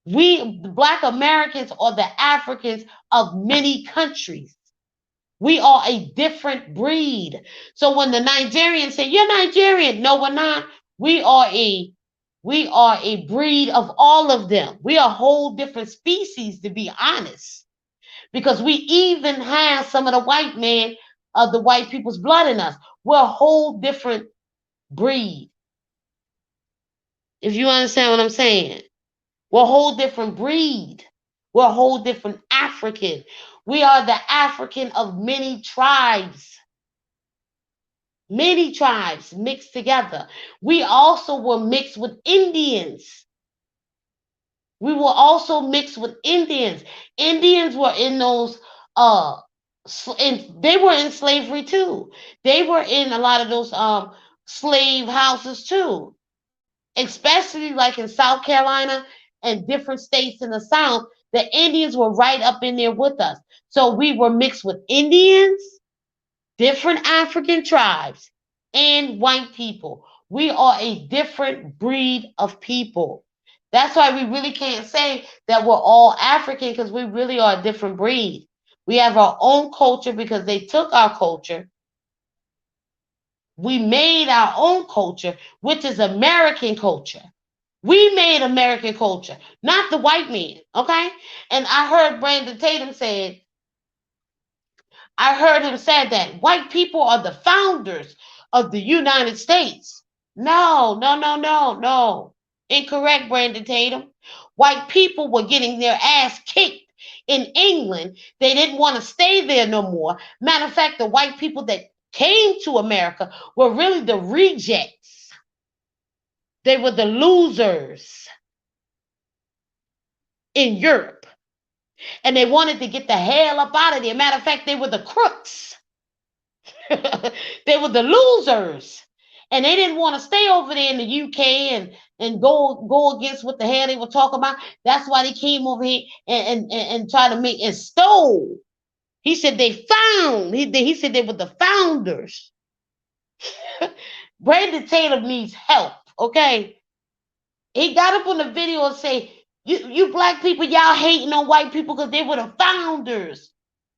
We, Black Americans, are the Africans of many countries. We are a different breed. So when the Nigerians say, "You're Nigerian," no, we're not. We are a we are a breed of all of them. We are a whole different species, to be honest, because we even have some of the white man of the white people's blood in us. We're a whole different breed. If you understand what I'm saying, we're a whole different breed. We're a whole different African. We are the African of many tribes mixed together. We also were mixed with Indians. We were also mixed with Indians. Indians were in those and they were in slavery too. They were in a lot of those slave houses too. Especially like in South Carolina and different states in the South, the Indians were right up in there with us. So we were mixed with Indians, different African tribes, and white people. We are a different breed of people. That's why we really can't say that we're all African, because we really are a different breed. We have our own culture because they took our culture. We made our own culture, which is American culture. We made American culture, not the white man. Okay? And I heard Brandon Tatum say, I heard him say that white people are the founders of the United States. No, no, no, no, no. Incorrect, Brandon Tatum. White people were getting their ass kicked in England. They didn't want to stay there no more. Matter of fact, the white people that came to America were really the rejects. They were the losers in Europe. And they wanted to get the hell up out of there. Matter of fact, they were the crooks. They were the losers. And they didn't want to stay over there in the UK and go against what the hell they were talking about. That's why they came over here and tried to make and stole. He said they found. He said they were the founders. Brandon Tatum needs help. Okay, he got up on the video and say, "You black people, y'all hating on white people because they were the founders."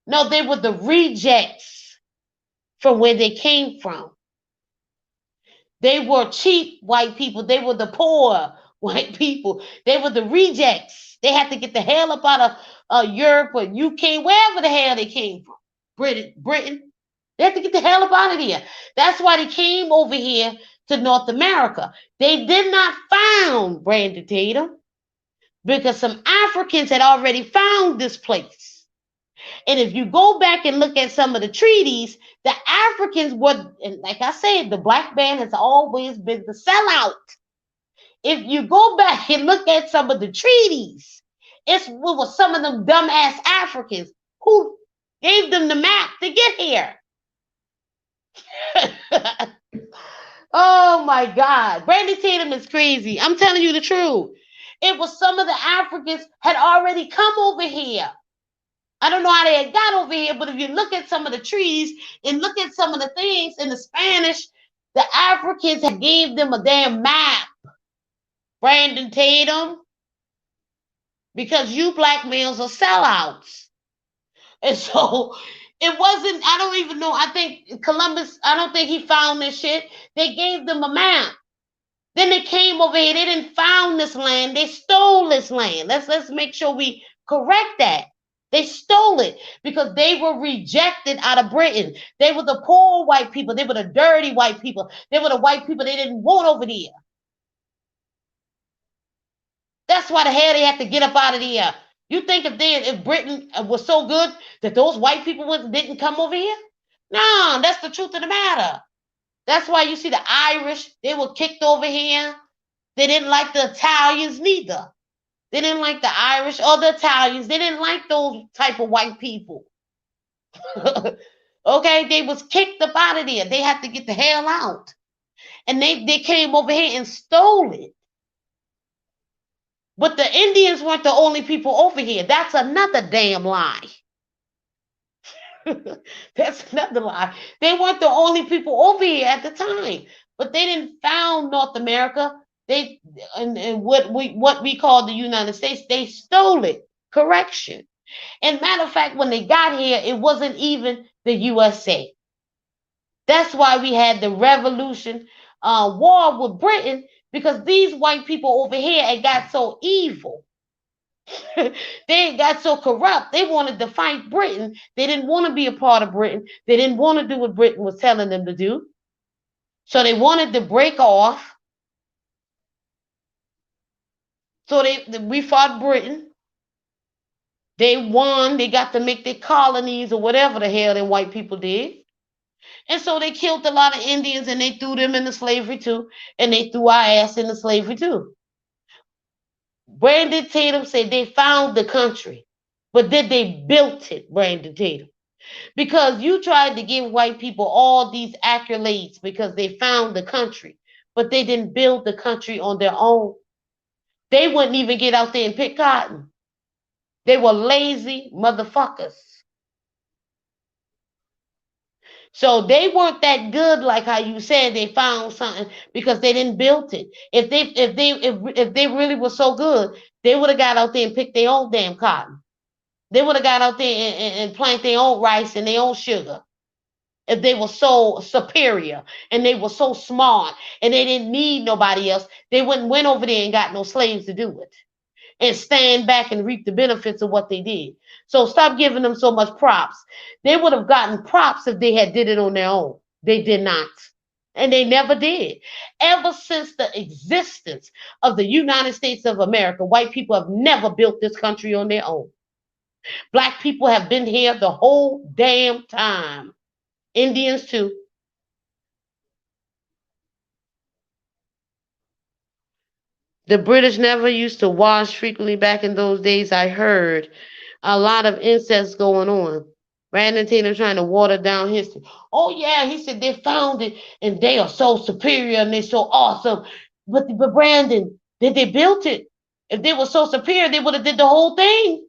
No, they were the rejects from where they came from. They were cheap white people. They were the poor white people. They were the rejects. They had to get the hell up out of Europe or UK, wherever the hell they came from. Britain. They had to get the hell up out of here. That's why they came over here to North America. They did not found Brandon Tatum because some Africans had already found this place. And if you go back and look at some of the treaties, the Africans were, and like I said, the black man has always been the sellout. If you go back and look at some of the treaties, it was some of them dumbass Africans who gave them the map to get here. Oh my God. Brandon Tatum is crazy. I'm telling you the truth. It was some of the Africans had already come over here. I don't know how they had got over here, but if you look at some of the trees and look at some of the things in the Spanish, the Africans had gave them a damn map, Brandon Tatum, because you black males are sellouts. And so it wasn't, I don't even know, I think Columbus, I don't think he found this shit. They gave them a map. Then they came over here, they didn't found this land, they stole this land. Let's make sure we correct that. They stole it because they were rejected out of Britain. They were the poor white people. They were the dirty white people. They were the white people they didn't want over there. That's why the hell they had to get up out of there. You think if Britain was so good that those white people didn't come over here? No, that's the truth of the matter. That's why you see the Irish, they were kicked over here. They didn't like the Italians neither. They didn't like the Irish or the Italians. They didn't like those type of white people. Okay, they was kicked up out of there. They had to get the hell out. And they came over here and stole it. But the Indians weren't the only people over here. That's another damn lie. That's another lie. They weren't the only people over here at the time. But they didn't found North America. They and what we call the United States, they stole it. Correction. And matter of fact, when they got here, it wasn't even the USA. That's why we had the Revolution war with Britain, because these white people over here had got so evil. They got so corrupt. They wanted to fight Britain. They didn't want to be a part of Britain. They didn't want to do what Britain was telling them to do. So they wanted to break off. So we fought Britain. They won. They got to make their colonies or whatever the hell them white people did. And so they killed a lot of Indians and they threw them into slavery too. And they threw our ass into slavery too. Brandon Tatum said they found the country, but did they built it, Brandon Tatum? Because you tried to give white people all these accolades because they found the country, but they didn't build the country on their own. They wouldn't even get out there and pick cotton. They were lazy motherfuckers. So they weren't that good, like how you said they found something, because they didn't build it. If they really were so good, they would have got out there and picked their own damn cotton. They would have got out there and plant their own rice and their own sugar. If they were so superior and they were so smart and they didn't need nobody else, they wouldn't went over there and got no slaves to do it and stand back and reap the benefits of what they did. So stop giving them so much props. They would have gotten props if they had did it on their own. They did not. And they never did. Ever since the existence of the United States of America, white people have never built this country on their own. Black people have been here the whole damn time. Indians too. The British never used to wash frequently back in those days. I heard a lot of incest going on. Brandon Taylor trying to water down history. Oh yeah, he said they found it and they are so superior and they're so awesome. But Brandon, did they built it? If they were so superior, they would have did the whole thing,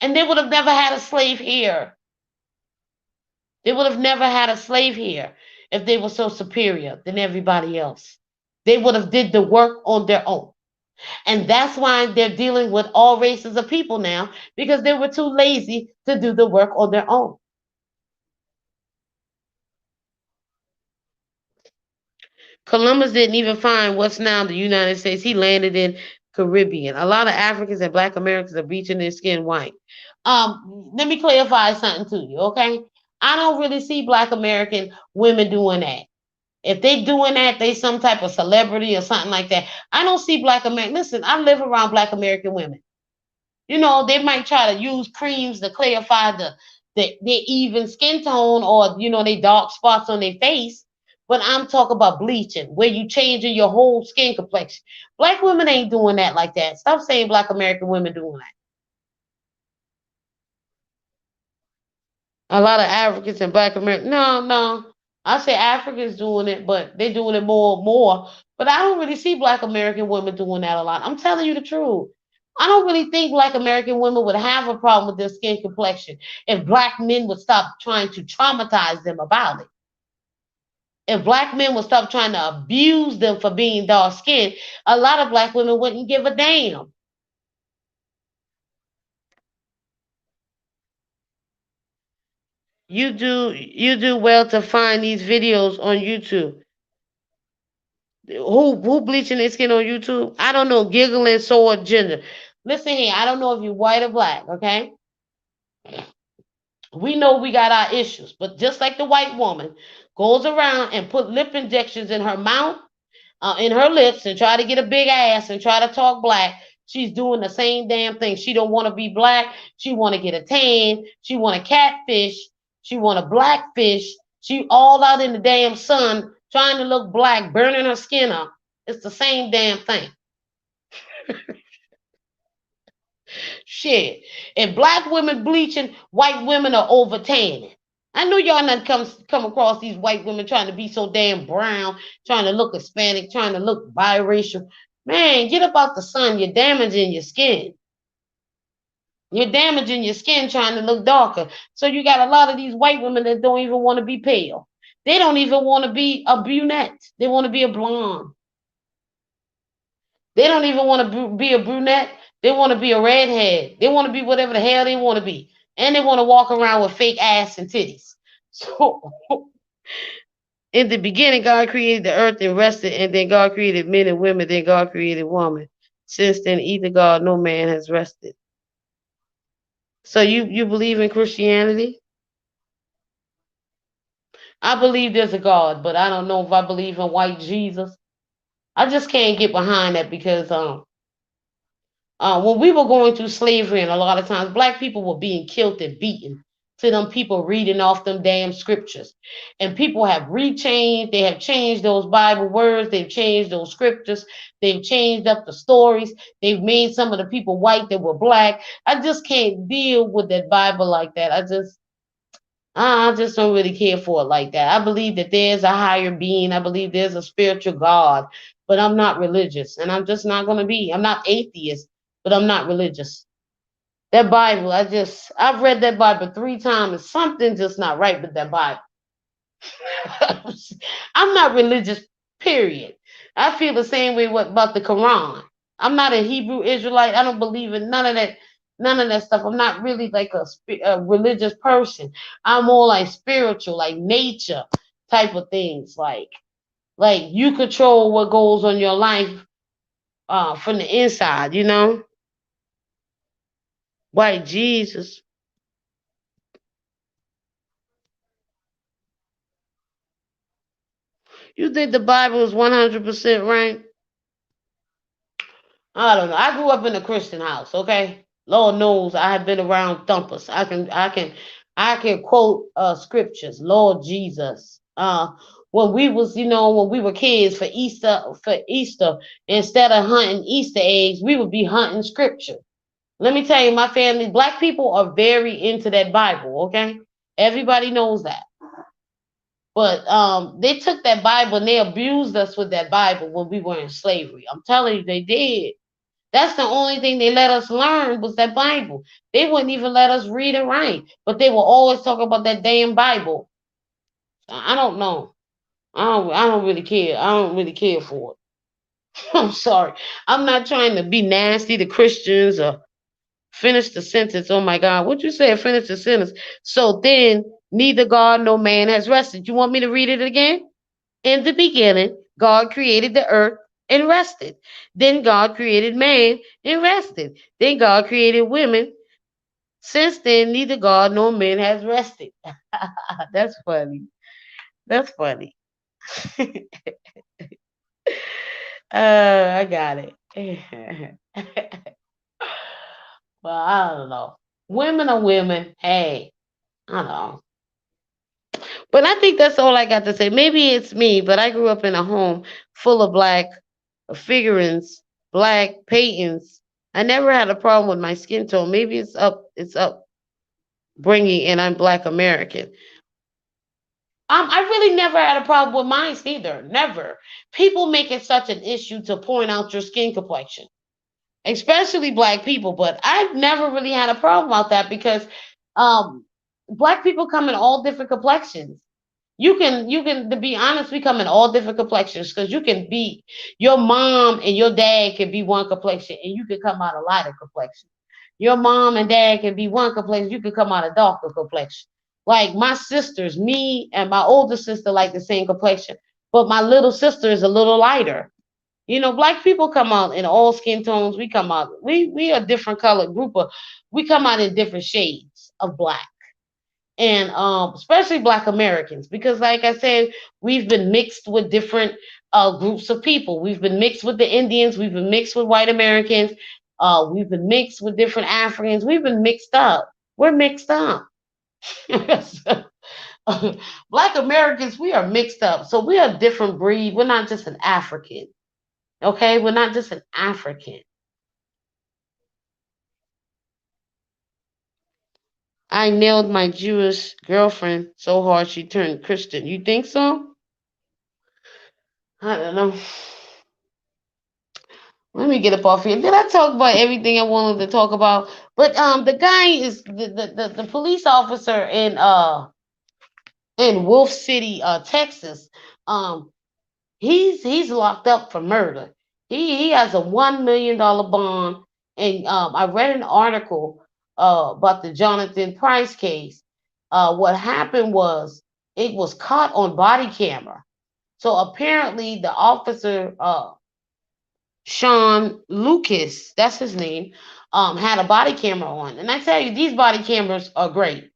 and they would have never had a slave here. They would have never had a slave here if they were so superior than everybody else. They would have did the work on their own. And that's why they're dealing with all races of people now, because they were too lazy to do the work on their own. Columbus didn't even find what's now the United States. He landed in Caribbean. A lot of Africans and Black Americans are bleaching their skin white. Let me clarify something to you, okay? I don't really see Black American women doing that. If they doing that, they some type of celebrity or something like that. I don't see Black American. Listen, I live around Black American women. You know, they might try to use creams to clarify their even skin tone, or they dark spots on their face. But I'm talking about bleaching, where you changing your whole skin complexion. Black women ain't doing that like that. Stop saying Black American women doing that. A lot of Africans and Black Americans. No, no. I say Africans doing it, but they're doing it more. But I don't really see Black American women doing that a lot. I'm telling you the truth. I don't really think Black American women would have a problem with their skin complexion if Black men would stop trying to traumatize them about it. If Black men would stop trying to abuse them for being dark skinned, a lot of Black women wouldn't give a damn. You do well to find these videos on YouTube. Who bleaching their skin on YouTube? I don't know. Giggling sword gender. Listen here, I don't know if you're white or black, okay? We know we got our issues, but just like the white woman goes around and put lip injections in her mouth, in her lips, and try to get a big ass and try to talk black, she's doing the same damn thing. She don't want to be black. She want to get a tan. She want a catfish. She want a blackfish. She all out in the damn sun trying to look black, burning her skin up. It's the same damn thing. Shit. If black women bleaching, white women are over tanning. I know y'all not come across these white women trying to be so damn brown, trying to look Hispanic, trying to look biracial. Man, get up out the sun. You're damaging your skin. You're damaging your skin trying to look darker. So you got a lot of these white women that don't even want to be pale. They don't even want to be a brunette. They want to be a blonde. They don't even want to be a brunette. They want to be a redhead. They want to be whatever the hell they want to be. And they want to walk around with fake ass and titties. So, in the beginning, God created the earth and rested, and then God created men and women, then God created woman. Since then, either God, no man has rested. So you believe in Christianity? I believe there's a God, but I don't know if I believe in white Jesus. I just can't get behind that because when we were going through slavery, and a lot of times black people were being killed and beaten to them people reading off them damn scriptures. And people have rechanged, they have changed those Bible words, they've changed those scriptures, they've changed up the stories, they've made some of the people white that were black. I just can't deal with that Bible like that. I just don't really care for it like that. I believe that there's a higher being. I believe there's a spiritual God, but I'm not religious, and I'm just not going to be. I'm not atheist, but I'm not religious. That Bible, I've read that Bible 3 times, and something just not right with that Bible. I'm not religious, period. I feel the same way about the Quran. I'm not a Hebrew Israelite. I don't believe in none of that stuff. I'm not really like a religious person. I'm more like spiritual, like nature type of things. Like you control what goes on your life from the inside, you know? White Jesus. You think the Bible is 100% right? I don't know. I grew up in a Christian house, okay? Lord knows I have been around thumpers. I can quote scriptures. Lord Jesus. When we were kids for Easter, instead of hunting Easter eggs, we would be hunting scripture. Let me tell you, my family, black people are very into that Bible, okay? Everybody knows that. But they took that Bible and they abused us with that Bible when we were in slavery. I'm telling you, they did. That's the only thing they let us learn was that Bible. They wouldn't even let us read and write, but they will always talk about that damn Bible. I don't know. I don't really care. I don't really care for it. I'm sorry. I'm not trying to be nasty to Christians or finish the sentence. Oh my God. What you say? Finish the sentence. So then neither God nor man has rested. You want me to read it again? In the beginning, God created the earth and rested. Then God created man and rested. Then God created women. Since then, neither God nor man has rested. That's funny. That's funny. I got it. Well, I don't know. Women are women. Hey, I don't know. But I think that's all I got to say. Maybe it's me, but I grew up in a home full of black figurines, black paintings. I never had a problem with my skin tone. Maybe it's up bringing, and I'm black American. I really never had a problem with mine either. Never. People make it such an issue to point out your skin complexion. especially black people. But I've never really had a problem about that because um, black people come in all different complexions. To be honest, we come in all different complexions because you can be your mom and your dad can be one complexion and you can come out a lighter complexion. Your mom and dad can be one complexion, you can come out a darker complexion. Like my sisters, me and my older sister like the same complexion, but my little sister is a little lighter. Black people come out in all skin tones. We come out, we are a different colored group of, we come out in different shades of black. And especially black Americans, because like I said, we've been mixed with different groups of people. We've been mixed with the Indians, we've been mixed with white Americans, we've been mixed with different Africans, we've been mixed up. We're mixed up. Black Americans, we are mixed up. So we are a different breed. We're not just an African. Okay, we're not just an African. I nailed my Jewish girlfriend so hard she turned Christian. You think so? I don't know. Let me get up off here. Did I talk about everything I wanted to talk about? But the guy is the police officer in Wolf City, Texas. Um, he's locked up for murder. He has a $1 million bond, and I read an article about the Jonathan Price case. What happened was it was caught on body camera. So apparently the officer Sean Lucas, that's his name, had a body camera on. And I tell you, these body cameras are great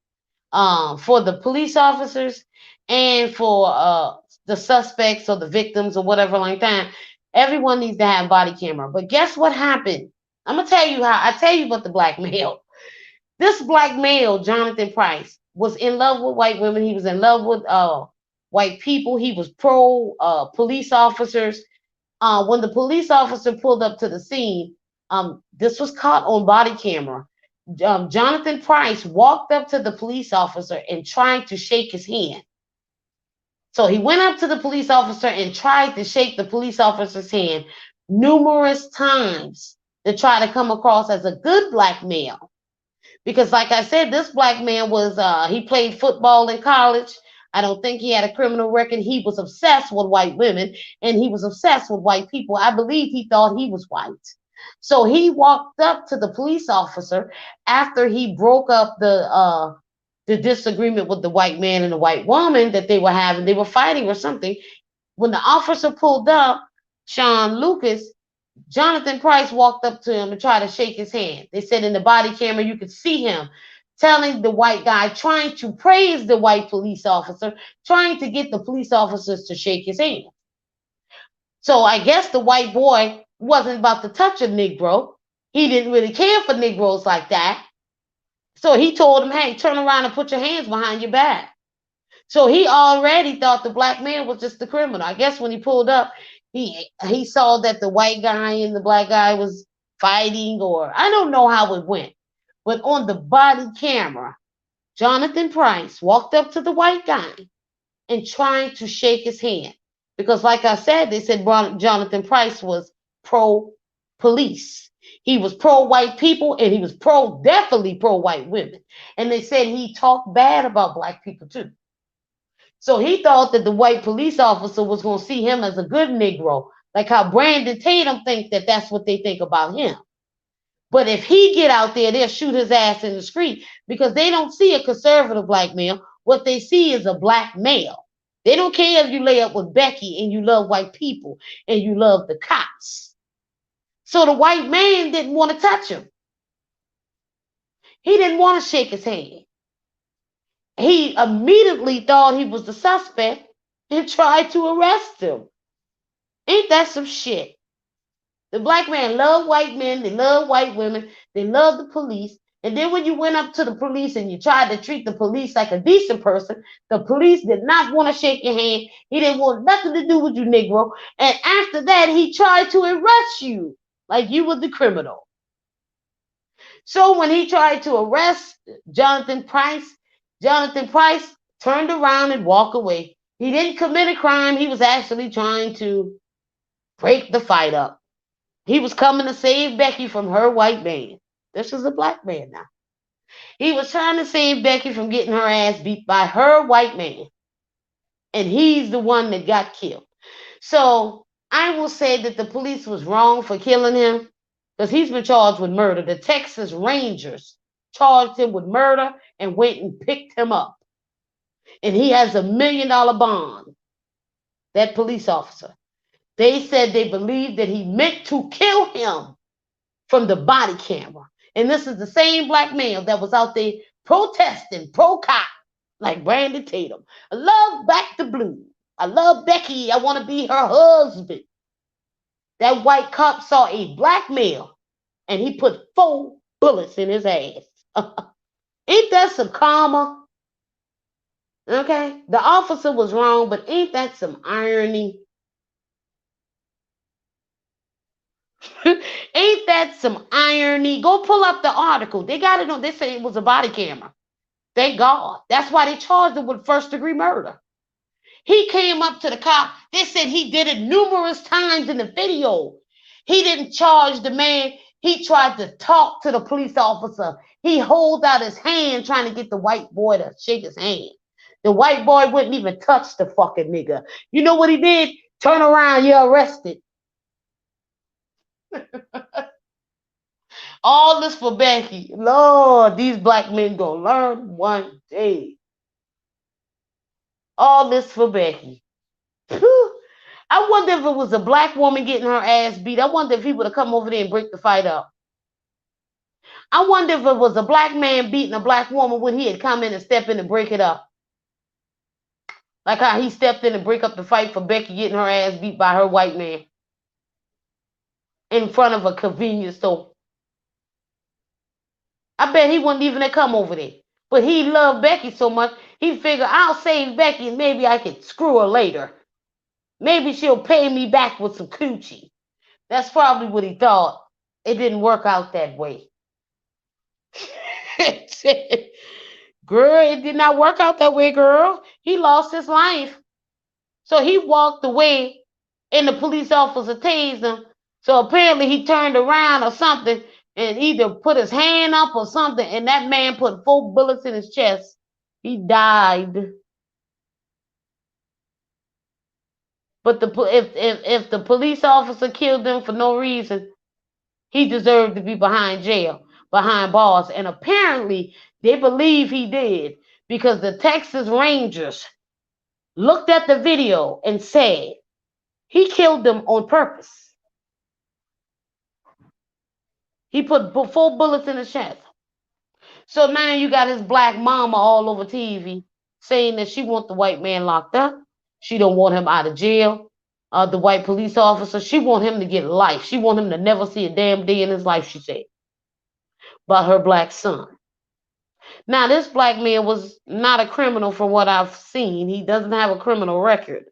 for the police officers and for the suspects or the victims or whatever like that. Everyone needs to have body camera. But guess what happened? I'm gonna tell you how. I tell you about the black male. This black male, Jonathan Price, was in love with white women. He was in love with white people. He was pro police officers. When the police officer pulled up to the scene, this was caught on body camera. Jonathan Price walked up to the police officer and tried to shake his hand. So he went up to the police officer and tried to shake the police officer's hand numerous times to try to come across as a good black male. Because, like I said, this black man he played football in college. I don't think he had a criminal record. He was obsessed with white women and he was obsessed with white people. I believe he thought he was white. So he walked up to the police officer after he broke up the disagreement with the white man and the white woman that they were having. They were fighting or something. When the officer pulled up, Sean Lucas, Jonathan Price walked up to him and tried to shake his hand. They said in the body camera you could see him telling the white guy, trying to praise the white police officer, trying to get the police officers to shake his hand. So I guess the white boy wasn't about to touch a Negro. He didn't really care for Negroes like that. So he told him, hey, turn around and put your hands behind your back. So he already thought the black man was just the criminal. I guess when he pulled up, he saw that the white guy and the black guy was fighting, or I don't know how it went. But on the body camera, Jonathan Price walked up to the white guy and tried to shake his hand. Because, like I said, they said Jonathan Price was pro police. He was pro white people and he was definitely pro white women. And they said he talked bad about black people too. So he thought that the white police officer was going to see him as a good Negro, like how Brandon Tatum thinks that that's what they think about him. But if he get out there, they'll shoot his ass in the street because they don't see a conservative black male. What they see is a black male. They don't care if you lay up with Becky and you love white people and you love the cops. So the white man didn't want to touch him. He didn't want to shake his hand. He immediately thought he was the suspect and tried to arrest him. Ain't that some shit? The black man loved white men, they love white women, they love the police. And then when you went up to the police and you tried to treat the police like a decent person, the police did not want to shake your hand. He didn't want nothing to do with you, Negro. And after that, he tried to arrest you like you were the criminal. So when he tried to arrest Jonathan Price turned around and walked away. He didn't commit a crime. He was actually trying to break the fight up. He was coming to save Becky from her white man. This is a black man now. He was trying to save Becky from getting her ass beat by her white man. And he's the one that got killed. So I will say that the police was wrong for killing him because he's been charged with murder. The Texas Rangers charged him with murder and went and picked him up. And he has $1 million bond, that police officer. They said they believed that he meant to kill him from the body camera. And this is the same black male that was out there protesting pro-cop like Brandon Tatum. I love Back to Blue. I love Becky. I want to be her husband. That white cop saw a black male and he put 4 bullets in his ass. Ain't that some karma? Okay? The officer was wrong, but ain't that some irony? Ain't that some irony? Go pull up the article. They got it on. They say it was a body camera. Thank God. That's why they charged him with first-degree murder. He came up to the cop. They said he did it numerous times in the video. He didn't charge the man. He tried to talk to the police officer. He holds out his hand trying to get the white boy to shake his hand. The white boy wouldn't even touch the fucking nigga. You know what he did? Turn around, you're arrested. All this for Becky. Lord, these black men gonna learn one day. All this for Becky. I wonder if it was a black woman getting her ass beat. I wonder if he would have come over there and break the fight up. I wonder if it was a black man beating a black woman, would he had come in and step in and break it up? Like how he stepped in and break up the fight for Becky getting her ass beat by her white man in front of a convenience store. I bet he wouldn't even have come over there. But he loved Becky so much, he figured, I'll save Becky and maybe I could screw her later. Maybe she'll pay me back with some coochie. That's probably what he thought. It didn't work out that way. Girl, it did not work out that way, girl. He lost his life. So he walked away and the police officer tased him. So apparently he turned around or something and either put his hand up or something, and that man put 4 bullets in his chest. He died. But if the police officer killed him for no reason, he deserved to be behind bars. And apparently they believe he did because the Texas Rangers looked at the video and said he killed them on purpose. He put 4 bullets in his chest. So now you got his black mama all over TV saying that she wants the white man locked up. She don't want him out of jail. The white police officer, she want him to get life. She want him to never see a damn day in his life, she said, about her black son. Now, this black man was not a criminal from what I've seen. He doesn't have a criminal record.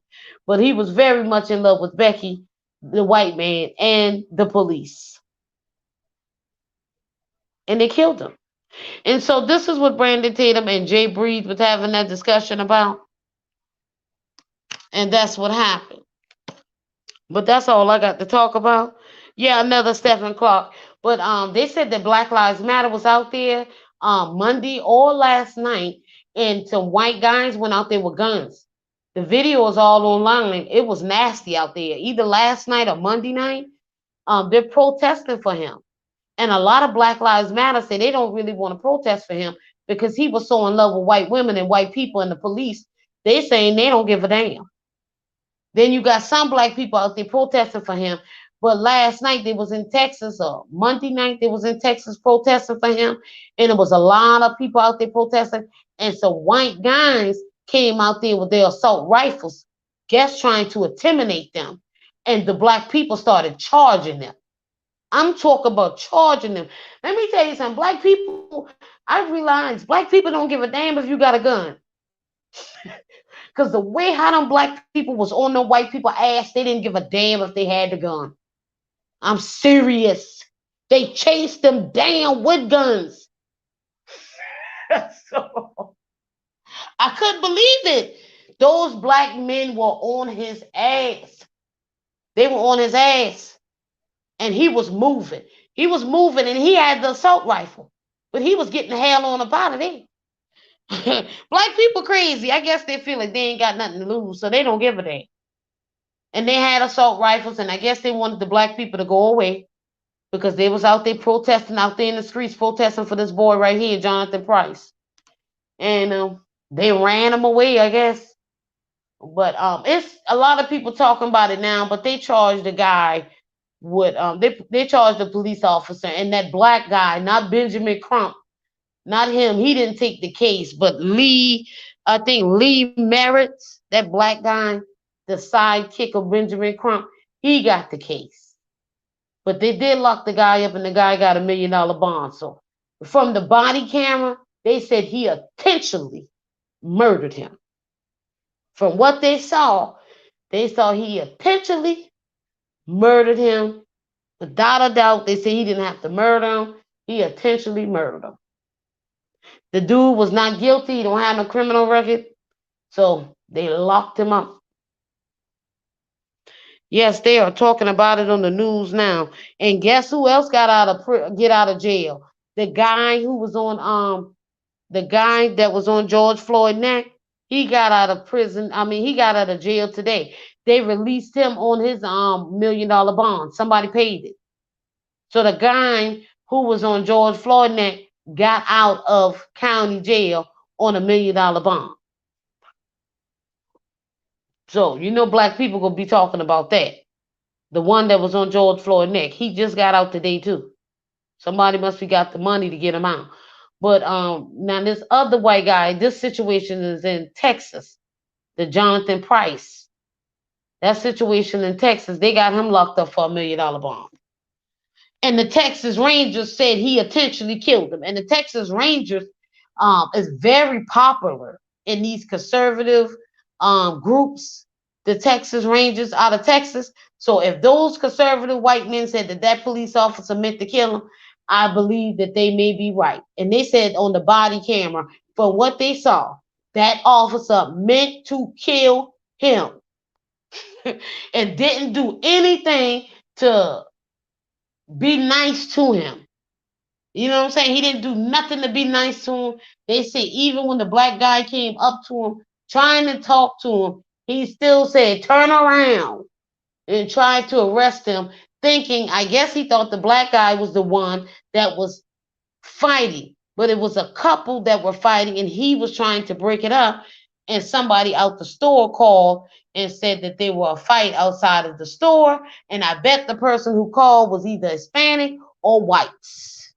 But he was very much in love with Becky, the white man, and the police. And they killed him. And so this is what Brandon Tatum and Jay Breed was having that discussion about. And that's what happened. But that's all I got to talk about. Yeah, another Stephen Clark. But they said that Black Lives Matter was out there Monday or last night, and some white guys went out there with guns. The video is all online. It was nasty out there. Either last night or Monday night, they're protesting for him. And a lot of Black Lives Matter say they don't really want to protest for him because he was so in love with white women and white people and the police. They saying they don't give a damn. Then you got some black people out there protesting for him. But last night they was in Texas, or Monday night they was in Texas protesting for him. And it was a lot of people out there protesting. And some white guys came out there with their assault rifles, guess trying to intimidate them. And the black people started charging them. I'm talking about charging them. Let me tell you something. Black people, I realize black people don't give a damn if you got a gun. Because the way how them black people was on the white people ass, they didn't give a damn if they had the gun. I'm serious. They chased them down with guns. So, I couldn't believe it. Those black men were on his ass. They were on his ass. and he was moving. He was moving, and he had the assault rifle, but he was getting the hell on up out of there. Black people crazy. I guess they feel like they ain't got nothing to lose, so they don't give a damn. And they had assault rifles, and I guess they wanted the black people to go away because they was out there protesting out there in the streets, protesting for this boy right here, Jonathan Price. And they ran him away, I guess. But it's a lot of people talking about it now. But they charged the guy with they charged the police officer and that black guy, not Benjamin Crump, not him. He didn't take the case, but Lee, I think Lee Merritt, that black guy, the sidekick of Benjamin Crump, he got the case. But they did lock the guy up, and the guy got $1 million bond. So from the body camera, they said he intentionally murdered him. From what they saw he intentionally murdered him. Without a doubt, they said he didn't have to murder him. He intentionally murdered him. The dude was not guilty. He don't have no criminal record. So they locked him up. Yes, they are talking about it on the news now. And guess who else got out of jail? The guy who was on the guy that was on George Floyd neck. He got out of prison. I mean, he got out of jail today. They released him on his $1 million bond. Somebody paid it. So the guy who was on George Floyd neck got out of county jail on $1 million bond. So you know black people gonna be talking about that. The one that was on George Floyd neck, he just got out today too. Somebody must have got the money to get him out. But now this other white guy, this situation is in Texas. The Jonathan Price. That situation in Texas, they got him locked up for $1 million bond. And the Texas Rangers said he intentionally killed him. And the Texas Rangers is very popular in these conservative groups, the Texas Rangers out of Texas. So if those conservative white men said that police officer meant to kill him, I believe that they may be right. And they said on the body camera, from what they saw, that officer meant to kill him and didn't do anything to be nice to him. You know what I'm saying? He didn't do nothing to be nice to him. They say even when the black guy came up to him, trying to talk to him, he still said, turn around, and tried to arrest him, thinking, I guess he thought the black guy was the one that was fighting. But it was a couple that were fighting, and he was trying to break it up. And somebody out the store called and said that there were a fight outside of the store. And I bet the person who called was either Hispanic or whites.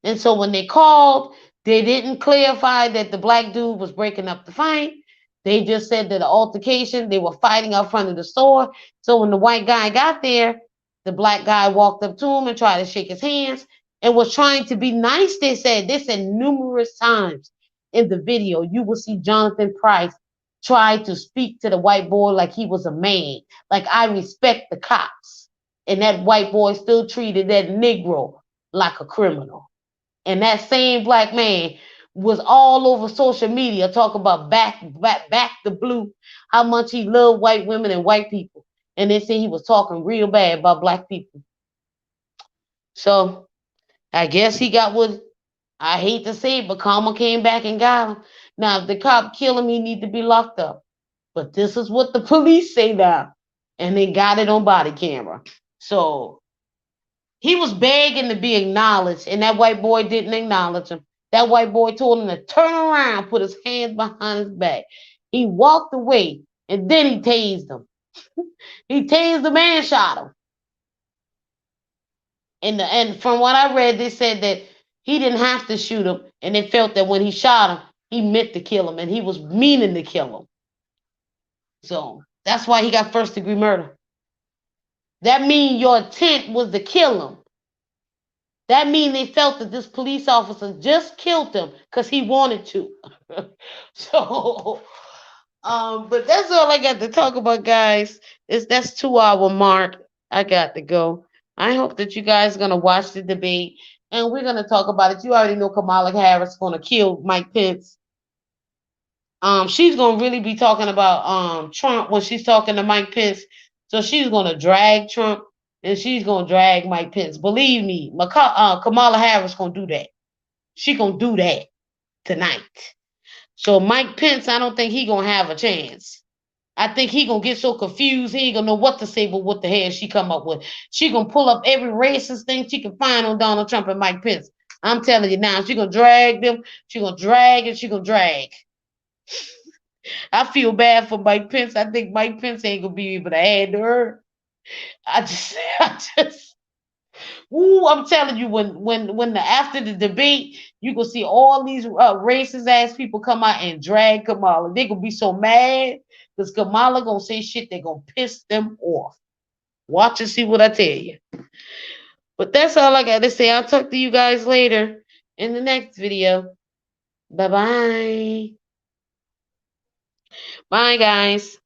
And so when they called, they didn't clarify that the black dude was breaking up the fight. They just said that the altercation, they were fighting out front of the store. So when the white guy got there, the black guy walked up to him and tried to shake his hands and was trying to be nice. They said numerous times in the video. You will see Jonathan Price try to speak to the white boy like he was a man. Like, I respect the cops. And that white boy still treated that Negro like a criminal. And that same black man was all over social media talking about back the blue, how much he loved white women and white people. And they say he was talking real bad about black people. So I guess he got what, I hate to say it, but karma came back and got him. Now, if the cop kill him, he need to be locked up. But this is what the police say now. And they got it on body camera. So he was begging to be acknowledged, and that white boy didn't acknowledge him. That white boy told him to turn around, put his hands behind his back. He walked away, and then he tased him. He tased him and shot him. And from what I read, they said that he didn't have to shoot him, and they felt that when he shot him, he meant to kill him, and he was meaning to kill him. So that's why he got first-degree murder. That means your intent was to kill him. That means they felt that this police officer just killed him because he wanted to. So, but that's all I got to talk about, guys. That's 2-hour mark. I got to go. I hope that you guys are gonna watch the debate, and we're gonna talk about it. You already know Kamala Harris is gonna kill Mike Pence. She's gonna really be talking about Trump when she's talking to Mike Pence. So she's gonna drag Trump and she's gonna drag Mike Pence. Believe me, Kamala Harris gonna do that. She gonna do that tonight. So Mike Pence, I don't think he gonna have a chance. I think he gonna get so confused he ain't gonna know what to say, but what the hell she come up with. She gonna pull up every racist thing she can find on Donald Trump and Mike Pence. I'm telling you now, she gonna drag them. She gonna drag and she gonna drag. I feel bad for Mike Pence. I think Mike Pence ain't gonna be able to add to her. I just, ooh, I'm telling you, when the after the debate, you gonna see all these racist ass people come out and drag Kamala. They gonna be so mad because Kamala gonna say shit that gonna piss them off. Watch and see what I tell you. But that's all I got to say. I'll talk to you guys later in the next video. Bye bye. Bye, guys.